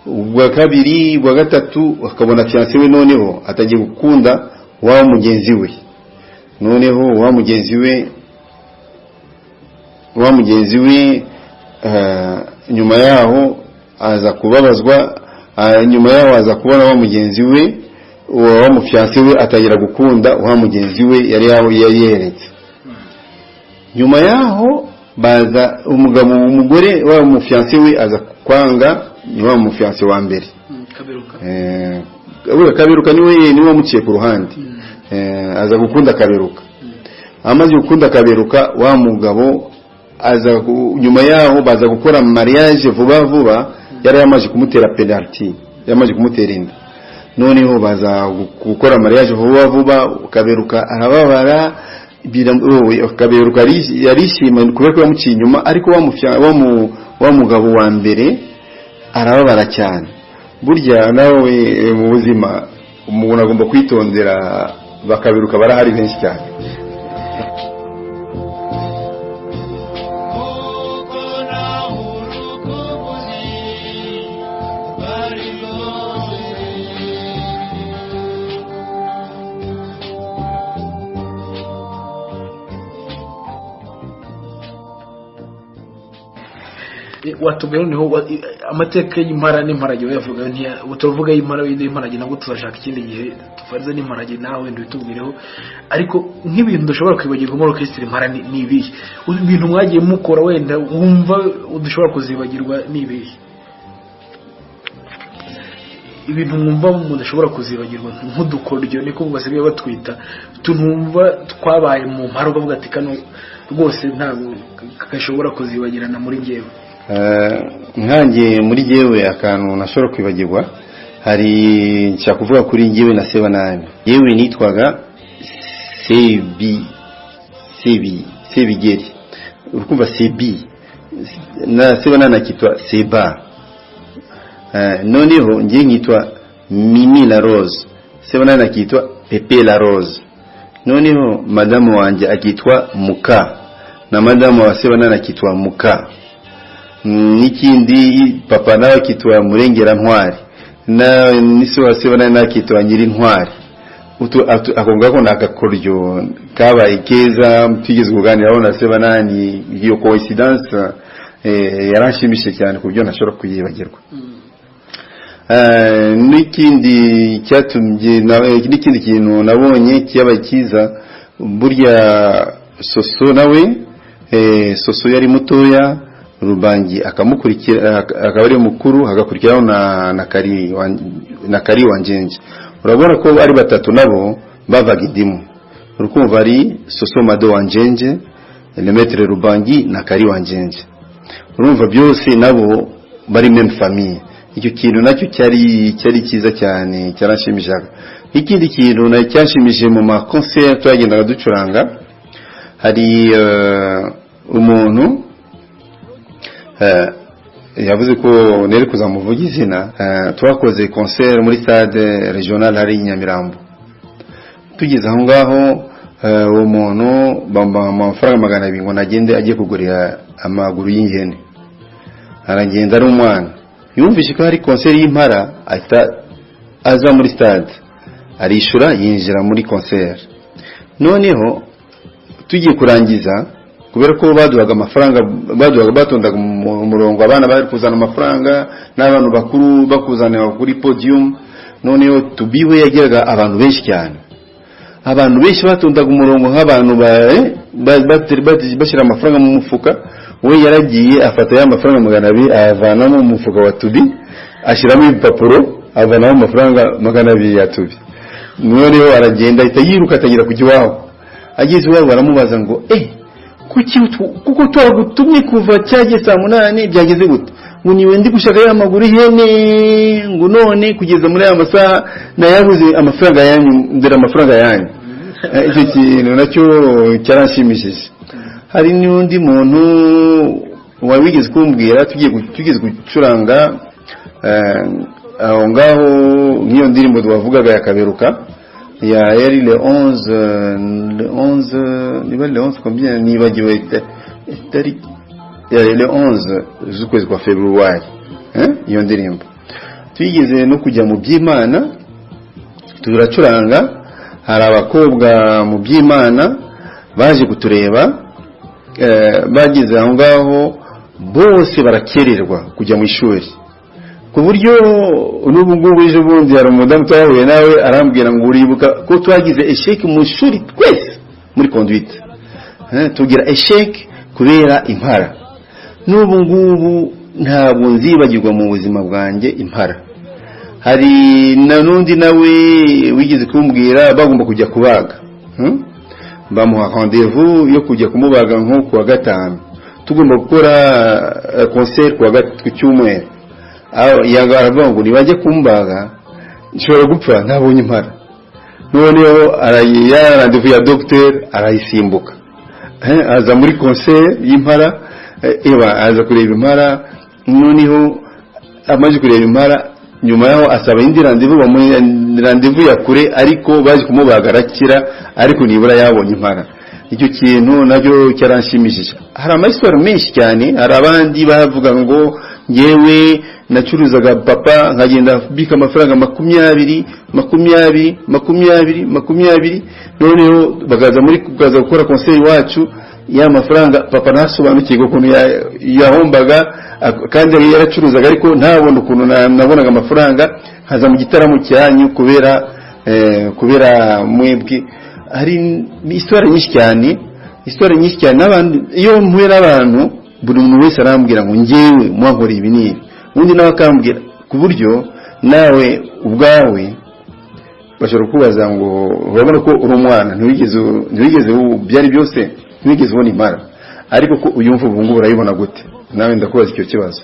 ubwa kabiri ubwa gatatu akabona fiancé we noneho atagiye gukunda wa mugenzi we. Noneho wa mugenzi we nyuma yaho aza kubabazwa, nyuma yaho aza kubona wa mugenzi we, wa mufiancé we atagira gukunda wa mugenzi we yari yeretse. Nyuma yaho baza umugore wa mufiancé we aza kwanga ni wa mufiancé wa mbere. Kaberuka niwe wamuciye ku ruhande. Aza gukunda Kaberuka. Amaze gukunda Kaberuka, wa mugabo aza nyuma yaho baza gukora mariage vuba, yari yamaze kumutera penalty, yamaze kumutera inda. Noneho baza gukora mariage vuba, Kaberuka arababara. Kaberuka yarishima kubera ko yamuciye inyuma, ariko wa mugabo wa mbere arababara cyane. Burya nawe mu buzima umuntu agomba kwitondera, bakaberuka barahari benshi cyane. Watubwira niho amateka y'impara n'imparage yavuga utavuga y'impara y'imparage, nabwo tuzashaka ikindi gihe tufarize n'imparage nawe nditubwireho. Ariko nk'ibintu dushobora kwibagirwa muri orchestre impara ni ibihe? Ibintu mwagiye mukora wenda wumva udushobora kuzibagirwa ni ibihe? Ibintu mwumva mudashobora kuzibagirwa nk'udukoryo niko basigaye batwita, tunumva twabaye mu mpara ukavuga ati kano rwose ntabwo gashobora kuzibagirana muri ngewe. Nkanjye muri jewe akantu nashobora kwibagirwa, hari nshaka kuri ngewe na Sebanani. Yewe nitwaga Sebigeri, ukumva Sebi, na Sebanani akitwa Seba. Noneho ngiye nkitwa Mimi la Rose, Sebanani akitwa Pepe la Rose. Noneho madamu wanje akitwa Muka, na madamu wa Sebanani akitwa Muka. Nikindi papa nawe akitwa Murengera Ntwari, na niso wa Sebanani akitwa Nyiri Ntwari. Akongako nagakoryo kabaye keza, tugeze kuganiraho na Sebanani. Iyo coincidence yaranshimishije cyane kubyo nashobora kuyibagirwa. n'ikindi cyatumye n'ikindi kintu nabonye cyabaye cyiza burya Soso nawe Soso yari mutoya Rubangi akamukurikira akaba ari mukuru hagakurikiraho na Kari Wanjenje. Urabona ko ari batatu nabo bavaga indimu. Urukumva ari Soso Mado Wanjenje, Le Maître Rubangi na Kari Wanjenje. Urumva byose nabo bari même famille. Icyo kintu nacyo cyari cyiza cyane cyarashimishaga. Ikindi kintu na cyashimishije mu ma concert twagendaga ducuranga hari umuntu yavuze ko nere kuzamuvuga izina twakoze concert muri stade regional hari Nyamirambo. Tugeze aho ngaho uwo muntu bamba amafaranga 200 ngo nagende agiye kugurira amaguru y'ihene. Aragenda ari umwana yumvise ko hari concert y'impara ahita aza muri stade arishura yinjira muri concert. Noneho tugiye kurangiza kubera ko baduhaga amafaranga batondaga umurongo abana bari kuzana amafaranga n'abantu bakuru bakuzana kuri podium. Noneho tubiwe yageraga abantu benshi cyane, abantu benshi batondaga umurongo nk'abantu bashyira amafaranga mu mufuka. We yaragiye afata ya mafaranga 200 ayavana mu mufuka wa Tubi ashyiramo ibipapuro avana amafaranga 200 ya Tubi. Noneho aragenda ahita yiruka atangira kujya iwabo. Ageze iwabo baramubaza ngo kuko twagutumye kuva cyage saa 8 byageze gute? Ngo niwe ndi gushaka ya maguru ihene ngo none kugeza muri aya masaha nayabuze amafaranga yanyu ndera amafaranga yanyu. Icyo kintu nacyo cyaranshimishije. Hari n'undi muntu wabigeze kumbwira tugeze gucuranga aho ngaho nk'iyo ndirimbo twavugaga yakaberuka yari le 11 combien nibagiwe tari le 11 z'ukwezi kwa February iyo ndirimbo twigeze no kujya mu by'Imana turacuranga. Hari abakobwa mu by'Imana baje kutureba bagize aho ngaho bose barakererwa kujya mu ishuri ku buryo n'ubu ngubu ejo bundi hari umudamu twahuye nawe arambwira ngo uribuka ko twagize échec mu ishuri twese muri conduite tugira échec kubera impara. N'ubu ngubu ntabwo nzibagirwa mu buzima bwanjye impara. Hari n'undi nawe wigeze kumbwira bagomba kujya kubaga bamuha rendez-vous yo kujya kumubaga nko kuwa gatanu. Tugomba gukora concert ku cyumweru. Aho yagaravuga ngo nibajye kumbaga nshobora gupfa ntabonye impara. Noneho ya rendez-vous ya docteur arayisimbuka aza muri concert y'impara aza kureba impara. Noneho amaze kureba impara nyuma yaho asaba indi rendez-vous ya kure ariko baje kumubaga arakira ariko nibura yabonye impara. Icyo kintu nacyo cyaranshimishije. Hari amahistoire menshi cyane. Hari abandi bavuga ngo ngewe nacuruzaga papa nkagenda bika amafaranga 20 noneho bagaza gukora concert wacu ya mafaranga papa nasobanukiye ukuntu yahombaga kandi yaracuruzaga ariko ntabona ukuntu nabonaga amafaranga haza mu gitaramo cyanyu kubera mwebwe. Hari histoire nyinshi cyane n'abandi iyo mpuye n'abantu buri muntu wese arambwira ngo ngewe mwankora ibi n'ibi undi nawe akambwira ku buryo nawe ubwawe bashobora kubaza ngo urabona ko uri umwana ntiwigeze byari byose ntiwigeze ubona impara ariko ko uyumva ubu ngubu urayibona gute? Nawe ndakubaza icyo kibazo.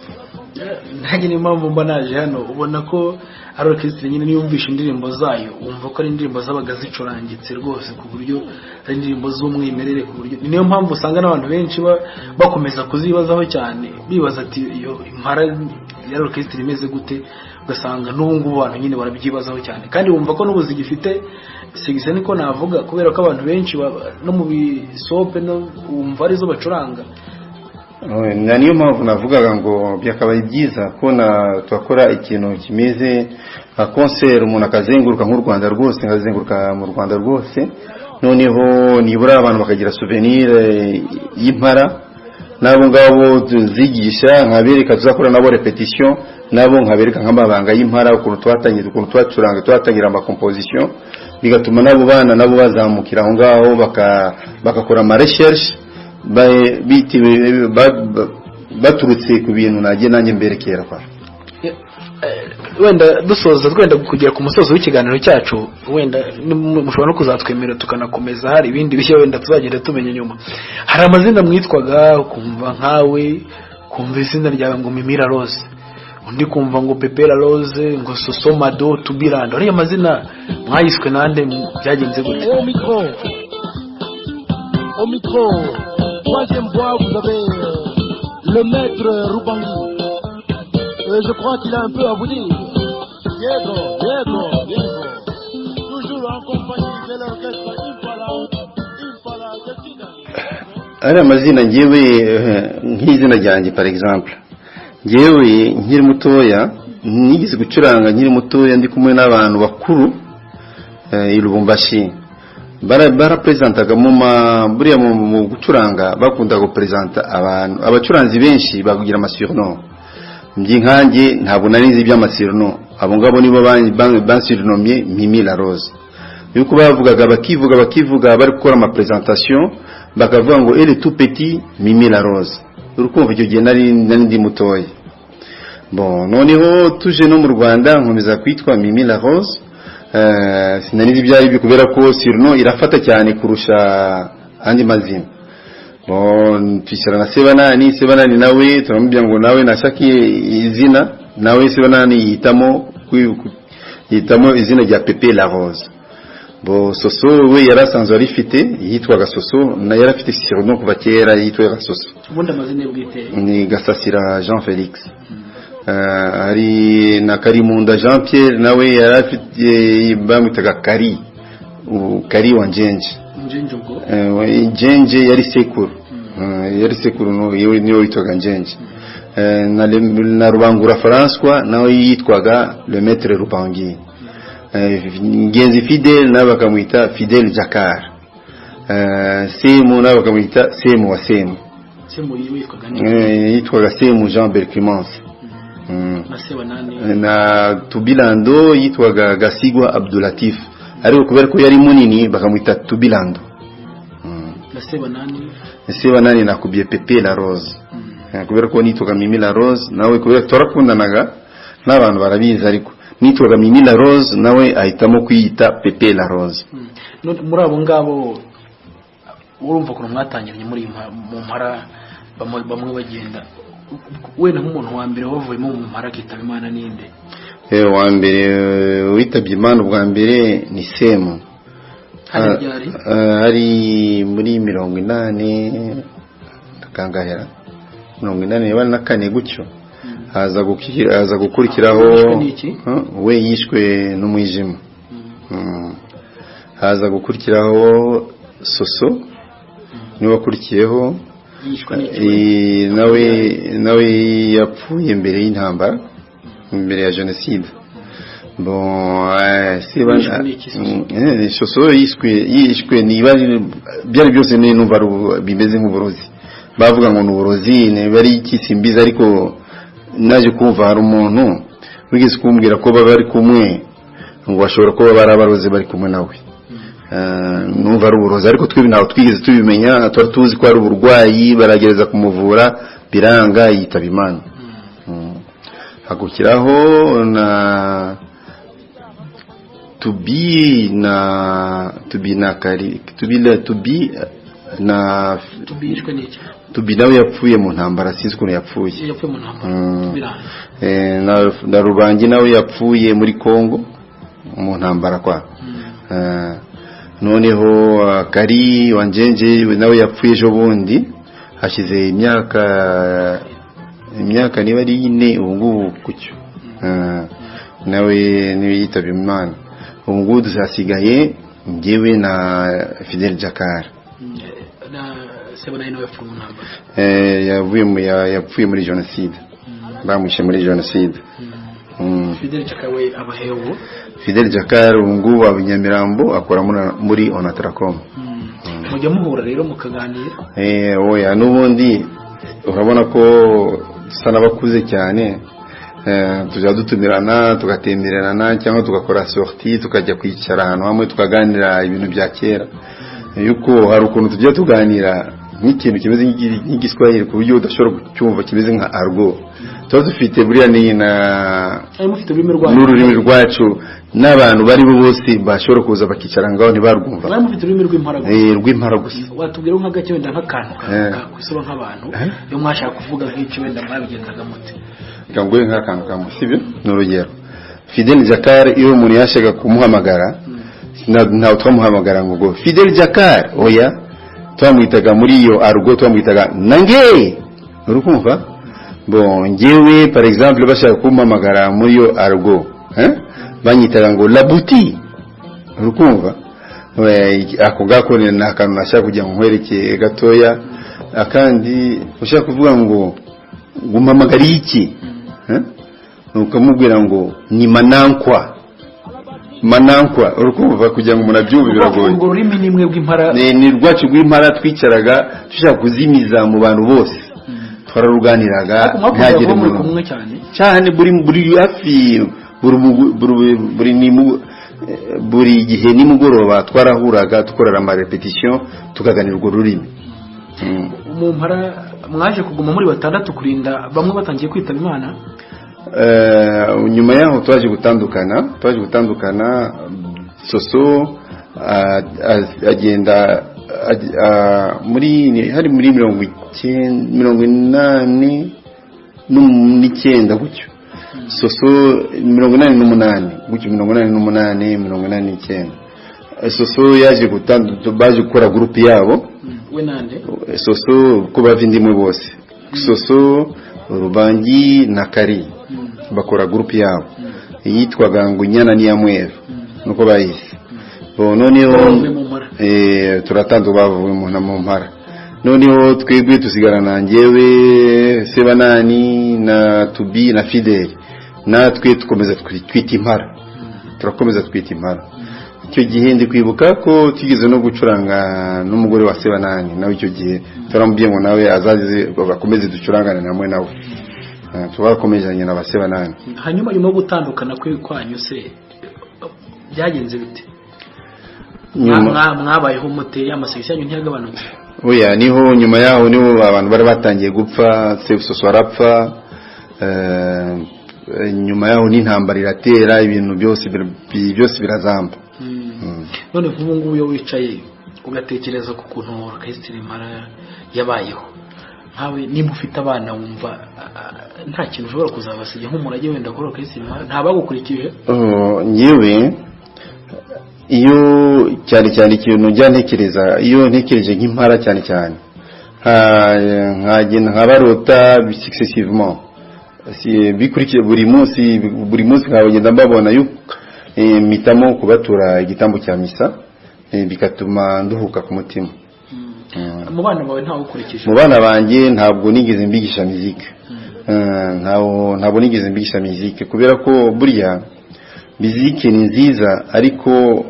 Nanjye ni mpamvu mba naje hano ubona ko ari orchestre nyine niyumvisha indirimbo zayo umva ko ari indirimbo zabaga zicurangitse rwose ku buryo ari indirimbo z'umwimerere ku buryo niyo mpamvu usanga n'abantu benshi bakomeza kuzibazaho cyane bibaza ati iyo impara ya orchestre imeze gute, ugasanga n'ubu ngubu abantu nyine barabyibazaho cyane kandi wumva ko n'ubuzi gifite sigise niko navuga kubera ko abantu benshi no mu bisope no umva arizo bacuranga. Na niyo mpamvu navugaga ngo byakabaye byiza ko twakora ikintu kimeze nka concert umuntu akazenguruka nk'u Rwanda rwose nkazenguruka mu Rwanda rwose noneho nibura abantu bakagira souvenir y'impara nabo ngabo tuzigisha nkabereka tuzakora nabo repetition nabo nkabereka nk'amabanga y'impara ukuntu twacuranga twatangira ama composition bigatuma nabo bana nabo bazamukira aho ngaho bakakora ama recherche baturutse ku bintu nanjye mberekera kwa wenda dusoza twenda kugera ku musozo w'ikiganiro cyacu wenda mushobora no kuzatwemera tukanakomeza hari ibindi bishya wenda tuzagenda tumenya nyuma. Hari amazina mwitwaga kumva nkawe kumva izina ryawe ngo Mimi La Rose, undi kumva ngo Pepe La Rose, ngo Soso Mado Tubirando. Ari amazina mwayiswe nande byagenze gute? Au micro, troisième voix, vous avez le maître Rubangi. Je crois qu'il a un peu à vous dire. Yego. Toujours en compagnie de l'orchestre Impala Destina. Ari amazina ngewe nk'izina ryanjye par exemple. Ngewe nkiri mutoya nigize gucuranga nkiri mutoya ndi kumwe n'abantu bakuru i Lubumbashi. Barapresentaga buriya mu gucuranga bakunda gupresenta abantu abacuranzi benshi bakugira amasurnom. Nkanjye ntabwo narizi iby'amasurnom, abo ngabo nibo bansurnomye Mimi La Rose. Yuko bavugaga bakivuga bari gukora ama presentation bakavuga ngo elle tout petit Mimi La Rose. Urukumva icyo gihe nari ndi mutoya. Bon noneho tuje no mu Rwanda nkomeza kwitwa Mimi La Rose. Sinanizi byari bikubera ko surnom irafata cyane kurusha andi mazina. Bon twishyira na Sebanani nawe turamubwira ngo nawe nashaki izina nawe Sebanani yitamo izina rya Pepe La Rose. Bon Soso we yarasanzwe arifite yitwaga Soso na yarafite surnom kuva kera yitwaga Soso. Ubundi amazina y'ubwite ni Gasasira Jean Felix. Ari na Karimunda Jean Pierre nawe yarafite bamwitaga Kari wa Njenje. Njenje yari sekuru niyo yitwaga Njenje. Na Rubangura François nawe yitwaga le maître Rubangi. Ngenzi Fidel nawe bakamwita Fidel Jakar. Semu nawe bakamwita Semu wa Semu. Semu yitwaga Semu Jean Bercumance. Na Tubilando yitwaga Gasigwa Abdulatif. Ariko kubera ko yari munini bakamwita Tubilando. Sebanani nakubye Pepe La Rose. Kubera ko nitwaga Mimi La Rose nawe kubera torakundanaga n'abantu barabizi ariko nitwaga Mimi La Rose nawe ahitamo kwiyita Pepe La Rose. Muri abo ngabo urumva ko mwatangiranye muri mu mpara bamwe bagenda wenda nk'umuntu wa mbere wavuyemo mu mpara kitaba Imana ninde? Wa mbere witabye Imana ubwa mbere ni Semu. Ari muri 80 tukangahera 84 gutyo haza gukurikiraho we yishwe n'umwijima. Haza gukurikiraho Soso niwe wakurikiyeho nawe yapfuye mbere y'intambara mbere ya jenoside. Bon Soso yishwe byari byose numva bimeze nk'uburozi bavuga ngo n'uburozi ne bari ikisimbiza ariko naje kumva hari umuntu wigeze kumbwira ko bari kumwe ngo bashobora kuba barabaroze bari kumwe nawe. Numva ari uburozi ariko twe ntaho twigeze tubimenya twari tuzi ko ari uburwayi baragereza kumuvura biranga yitaba Imana. Hagukiraho na Tubi nawe yapfuye mu ntambara sinzi ukuntu yapfuye. Na Rubangi nawe yapfuye muri Kongo mu ntambara kwa. Noneho Kari wa Njenje nawe yapfuye ejo bundi hashize imyaka niba ari 4 ubu ngubu kucyo. Nawe niwe yitabye Imana. Ubu ngubu hasigaye ngewe na Fidel Jakar. Sebanani yapfuye mu ntambara. Yapfuye muri jenoside. Bamwishe muri jenoside. Fidel Jakar we abahewo. Fidel Jakar ubu ngubu Nyamirambo akora muri Onatracom. Mujya muhura rero mukaganira? Oya n'ubundi urabona ko dusa n'abakuze cyane, tujya dutumirana tugatemberana cyangwa tugakora sortie tukajya kwicara ahantu hamwe tukaganira ibintu bya kera, yuko hari ukuntu tujya tuganira nk'ikintu kimeze nk'igiswahili ku buryo udashobora kucyumva kimeze nka argot. Tuba dufite buriya n'ururimi rwacu n'abantu bari bo bose bashobora kuza bakicara ngaho ntibarwumva. Bari mufite ururimi rw'impara gusa. Rw'impara gusa. Watubwira nk'agake wenda nk'akantu kakwisaba nk'abantu iyo mwashaka kuvuga nk'icyo wenda mwabigendaga mute? Kangoye nk'akantu kamusibye n'urugero. Fidel Jakar iyo umuntu yashaka kumuhamagara ntawe twamuhamagara ngo Fidel Jakar, oya twamwitaga muri iyo argot twamwitaga nange. Urukumva? Bon, ngewe par exemple bashaka kumuhamagara muri iyo argot banyitaga ngo labuti. Urukumva? Ako gako ni akantu nashaka kujya nkwereke gatoya, akandi ushaka kuvuga ngo gumpamagara iki, ukamubwira ngo ni manankwa. Urukumva kugira ngo umuntu abyumve biragoye. Urwo rurimi nimwe rw'impara ni rwacu rw'impara twicaraga dushaka kuzimiza mu bantu bose, twararuganiraga ntagire umuntu cyane buri hafi buri gihe nimugoroba twarahuraga dukorera ama repetition tukaganira urwo rurimi. Mu mpara mwaje kuguma muri batandatu kurinda bamwe batangiye kwitaba Imana. Nyuma yaho twaje gutandukana Soso agenda muri 89 gutyo. Soso 88 gutyo 89. Soso yaje baje gukora groupe yabo. We nande? Soso ko bavindimwe bose. Soso, Rubangi na Kari bakora groupe yabo yitwaga ngo Nyana ni ya Mweru nuko bayise. Noneho turatandu bavuye mu mpara. Noneho twebwe tusigarana njyewe Sebanani na Tubi na Fidel, natwe tukomeza twita impara. Turakomeza twita impara. Icyo gihe ndi kwibuka ko tugeze no gucuranga n'umugore wa Sebanani, nawe icyo gihe turamubwiye ngo nawe azaze bakomeze ducurangana namwe nawe. Tubakomezanye na Sebanani. Hanyuma nyuma yo gutandukana kwanyu se byagenze bite? Mwabayeho mute y'amasezerano yanyu ntiyagabanutse? Oya, niho nyuma yaho niho abantu bari batangiye gupfa, Soso arapfa, nyuma yaho n'intambara iratera, ibintu byose birazamba. None nk'ubu ngubu iyo wicaye ugatekereza ku kuntu orchestre Impara yabayeho, nkawe nimba ufite abana wumva nta kintu ushobora kuzabasiga nk'umurage wenda kuri orchestre Impara ntabagukurikije? Nyewe iyo cyane ikintu njya ntekereza, iyo ntekereje nk'impara cyane nkagenda nkabarota successivement, bikurikiye buri munsi nkabagenda mbabona yuko mitamo kubatura igitambo cya misa, bikatuma nduhuka ku mutima. Mu bana bawe ntawe ukurikije? Mu bana banjye ntabwo nigeze mbigisha muzika. Ntabwo nigeze mbigisha muzika kubera ko burya muzika ni nziza, ariko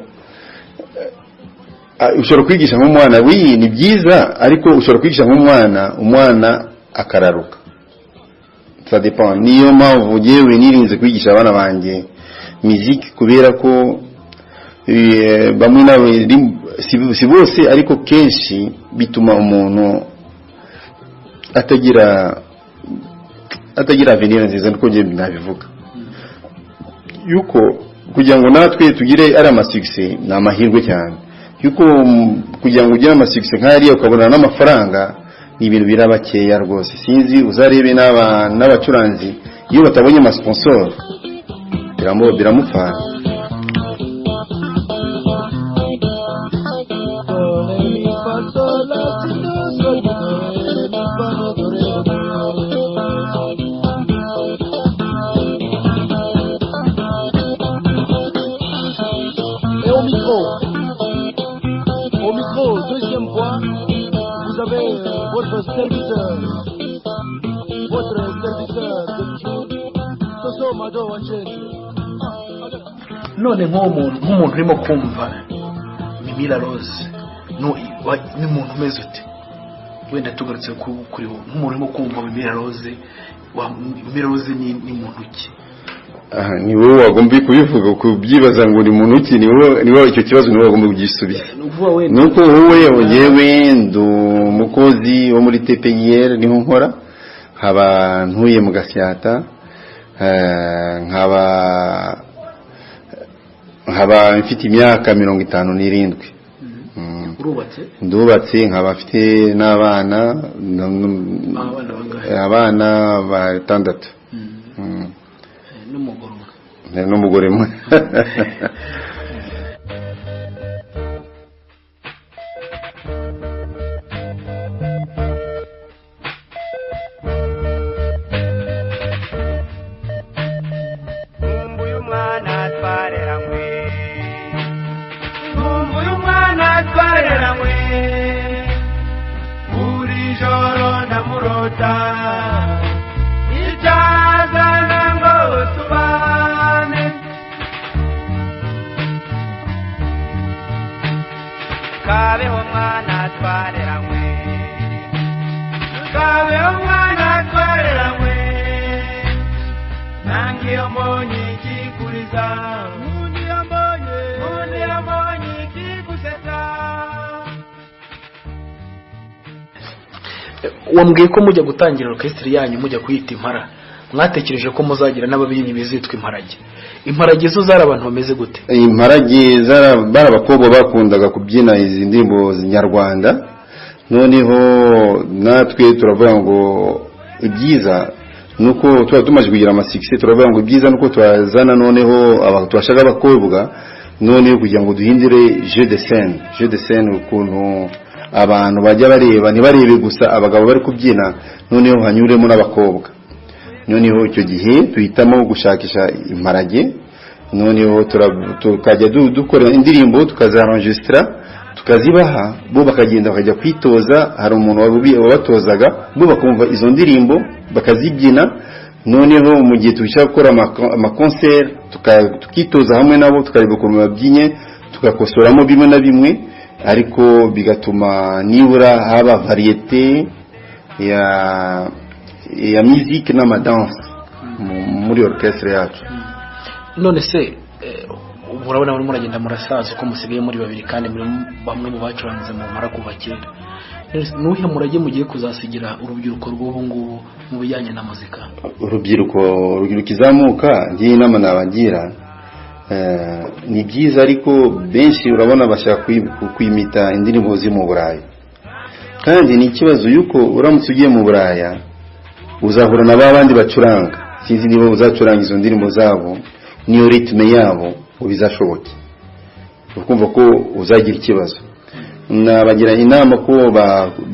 ushobora kwigisha nk'umwana ni byiza, ariko ushobora kwigisha umwana akararuka. Ça dépend. Niyo mpamvu yewe nirinze kwigisha abana banjye muzika kubera ko bamwe nawe si bose, ariko kenshi bituma umuntu atagira avenir nziza, niko ngiye nabivuga. Yuko kugira ngo natwe tugire ari amasuccess na amahirwe cyane, yuko kugira ngo ugire amasuccess nk'ari ukabona n'amafaranga ni ibintu birabakeya rwose. Sinzi uzarebe n'abacuranzi iyo batabonye ama sponsor biramufana. Au micro, deuxième fois, vous avez votre serviteur de jour, Soso Mado Wachezi. None nk'umuntu urimo kumva Mimi La Rose ni umuntu umeze ute? wenda tugarutse kuri nk'umuntu urimo kumva Mimi Rose Mimi Rose ni muntu ki? Ni wowe wagomba kubivuga kubyibaza ngo ni muntu ki, ni wowe icyo kibazo ni wowe wagomba kugisubiza. Nuko wowe yewe ndo mukozi wo muri TPIR niho nkora, nkaba ntuye mu Gasyata, nkaba mfite imyaka 57. Ndubatse nkaba afite n'abana batandatu n'umugore umwe. Wambwiye ko mujya gutangira orchestre yanyu mujya kuyita Impara, mwatekereje ko muzagira n'ababyinnyi bizitwa Imparage. Imparage zo zari abantu bameze gute? Imparage bara abakobwa bakundaga kubyina izi ndimbo nyarwanda, noneho natwe turavuga ngo ibyiza nuko tumaze kugira amasikise, turavuga ngo ibyiza nuko twazana noneho twashaka abakobwa noneho kugira ngo duhindire jeu de scène ukuntu abantu bajya bareba ntibarebe gusa abagabo bari kubyina, noneho hanyuremo n'abakobwa. Noneho icyo gihe tuhitamo gushakisha Imparage, noneho tukajya dukora indirimbo tukazarangistra tukazibaha, bo bakagenda bakajya kwitoza. Hari umuntu wabatozaga, bo bakumva izo ndirimbo bakazibyina. Noneho mu gihe tushaka gukora ama concert tukitoza hamwe nabo, tukareba ukuntu babyinye, tugakosoramo bimwe na bimwe, ariko bigatuma nibura haba variété ya musique n'amadanse muri orchestre yacu. None se urabona muri muragenda murasaza ko musigaye muri babiri kandi muri bamwe mu bacuranze mu Mpara kuva kera. Nuhe murage mugiye kuzasigira urubyiruko rw'ubu ngubu mu bijyanye na muzika? Urubyiruko kizamuka ngiye inama nabagira, ni byiza ariko benshi urabona bashaka kwimita indirimbo zi mu Burayi, kandi ni ikibazo yuko uramutse ugiye mu Buraya uzahura na babandi bacuranga, sinzi niba uzacuranga izo ndirimbo zabo niyo ritme yabo ubizashoboke, ukumva ko uzagira ikibazo. Nabagira inama ko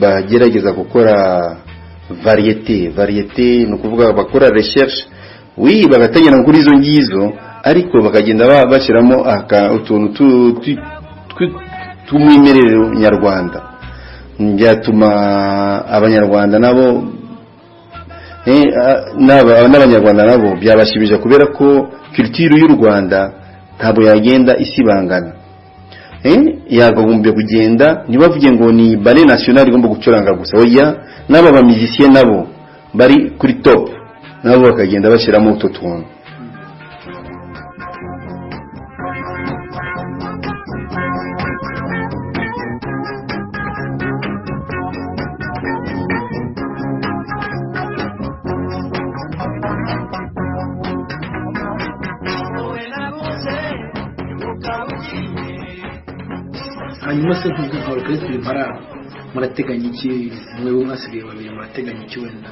bagerageza gukora variété no kuvuga bakora recherche, bagategera kuri izo ngizo, ariko bakagenda bashyiramo utuntu tw'umwimerere nyarwanda, byatuma abanyarwanda nabo n'abanyarwanda nabo byabashimije, kubera ko culture y'u Rwanda ntabwo yagenda isibangana. Yagagombye kugenda ntibavuge ngo ni ballet national igomba gucuranga gusa, oya n'aba ba musiciens nabo bari kuri top nabo bakagenda bashyiramo utwo tuntu. Hanyuma se nk'uko orchestre Impara murateganya iki? Mwe mwasigaye babiri murateganya iki? Wenda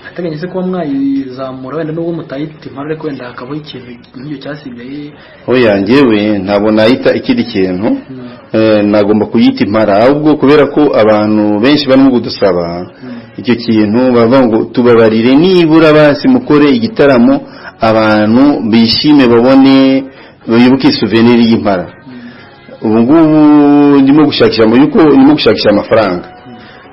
ateganya se kuba mwayizamura wenda nubwo mutayita Impara, ariko wenda hakabaho ikintu nk'icyo cyasigaye? Oya, njyewe ntabwo nayita ikindi kintu, nagomba kuyita Impara, ahubwo kubera ko abantu benshi barimo kudusaba icyo kintu, bavuga ngo tubabarire nibura basi mukore igitaramo abantu bishime, babone bibuke souvenir y'Impara. Ubu ngubu ndimo gushakisha amafaranga,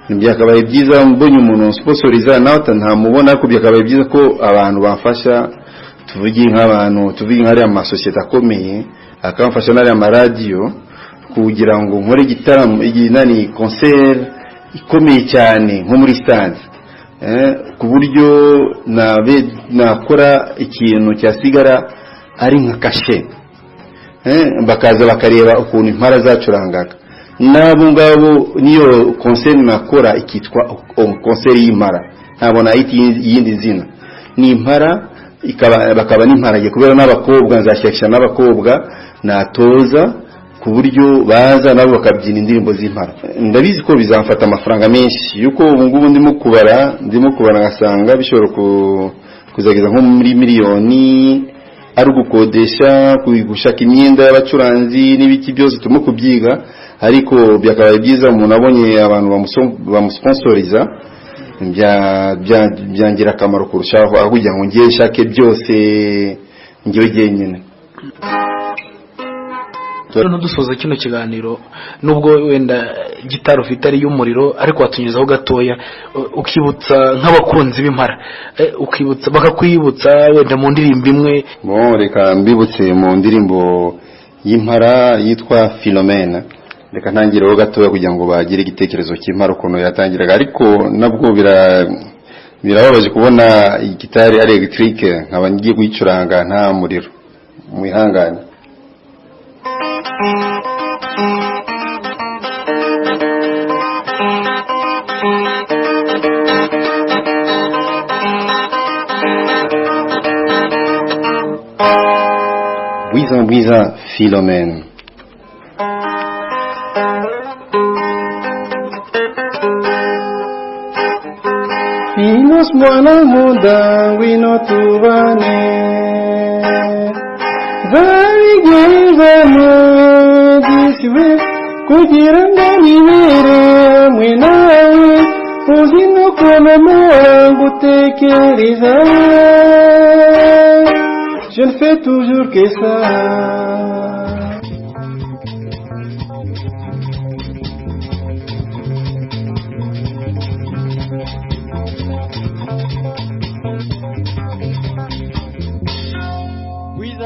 byakabaye byiza mbonye umuntu sponsoriza nawe ntamubona, ko byakabaye byiza ko abantu bafasha, tuvuge nk'ari amasosiyete akomeye akamfasha n'ari amaradio kugira ngo nkore igitaramo concert ikomeye cyane nko muri stade, ku buryo nakora ikintu cyasigara ari nka kashe, bakaza bakareba ukuntu impara zacurangaga. Nabo ngabo niyo concert nakora ikitwa concert y'impara, ntabona yindi zina, ni impara bakaba n'imparage, kubera n'abakobwa nzashyashya n'abakobwa natoza ku buryo baza nabo bakabyina indirimbo z'impara. Ndabizi ko bizamfata amafaranga menshi, yuko ubu ngubu ndimo kubara ngasanga bishobora kuzageza nko muri miliyoni, ari ugukodesha, gushaka imyenda y'abacuranzi n'ibiki byose turimo kubyiga, ariko byakabaye byiza umuntu abonye abantu bamusponsoriza, byangira akamaro kurushaho aho kugira ngo ngiye nshake byose ngiye jyenyine. Rero dusoza kino kiganiro, nubwo wenda gitari ufite ari y'umuriro, ariko watunyuzaho gatoya ukibutsa nk'abakunzi b'impara, ukibutsa bakakwibutsa wenda mu ndirimbo imwe. Reka mbibutse mu ndirimbo y'impara yitwa Philomena. Reka ntangireho gatoya kugira ngo bagire igitekerezo cy'impara ukuntu yatangiraga, ariko nabwo birababaje kubona gitari ari electrique nkaba ngiye kuyicuranga nta muriro. Mwihangane. Bwiza Philomene. Finos mwana muda wino tubane, zarigeza mudisiwe kugira ngo nibere mwe nawe, uzi no kumamara gutekereza. Je ne fais toujours que ça.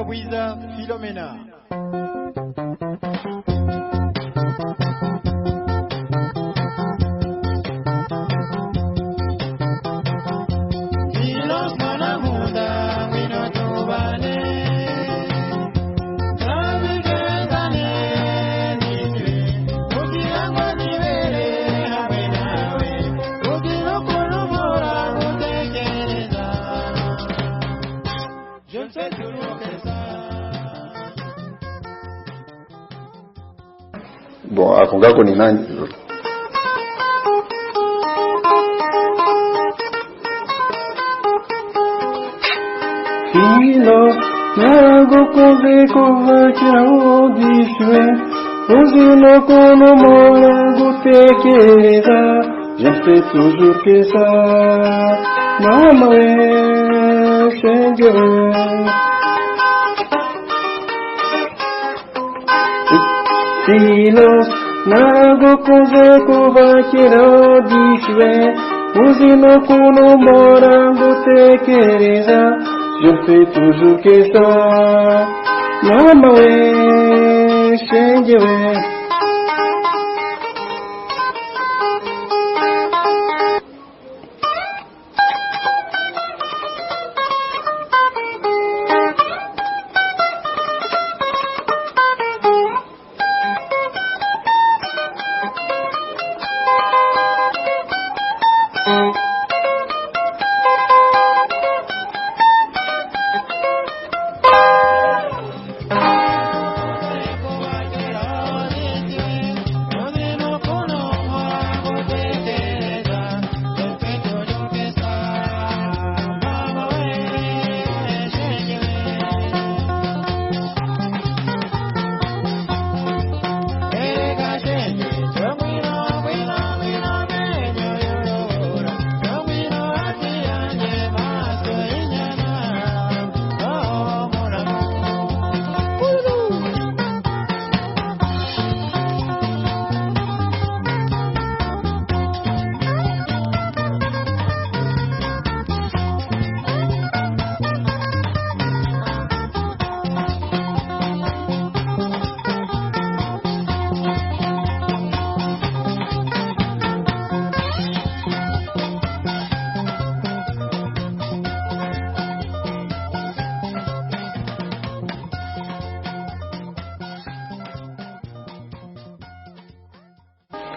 Bwiza Philomena. Bon, ako ngako ni nani? Filo, nagukunze kuvakira udishwe, uzi no kunumura gutekereza. Je fais toujours que ça, mama we, shenge we. Filo, nagukunze kuvakira udishwe, uzi no kunumura gutekereza. Je fais toujours que ça, mama we, shenge we.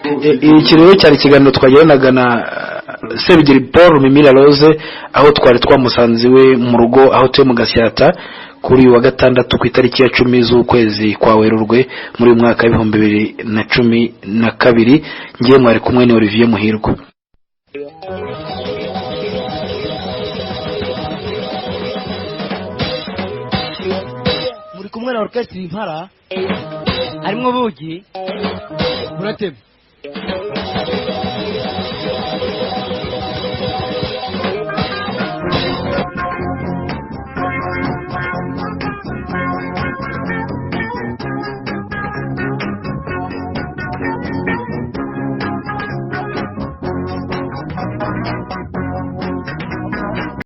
iki rero cyari ikiganiro twagiranaga na Sebigeri Paul Mimira Rose aho twari twamusanze iwe mu rugo aho tuye mu Gasyata kuri uyu wa gatandatu ku itariki ya 10 z'ukwezi kwa Werurwe muri uyu mwaka wa 2012 ngiye mwari kumwe ni Olivier Muhirwa. Muri kumwe na orchestre Impara harimo Bugi Muratebe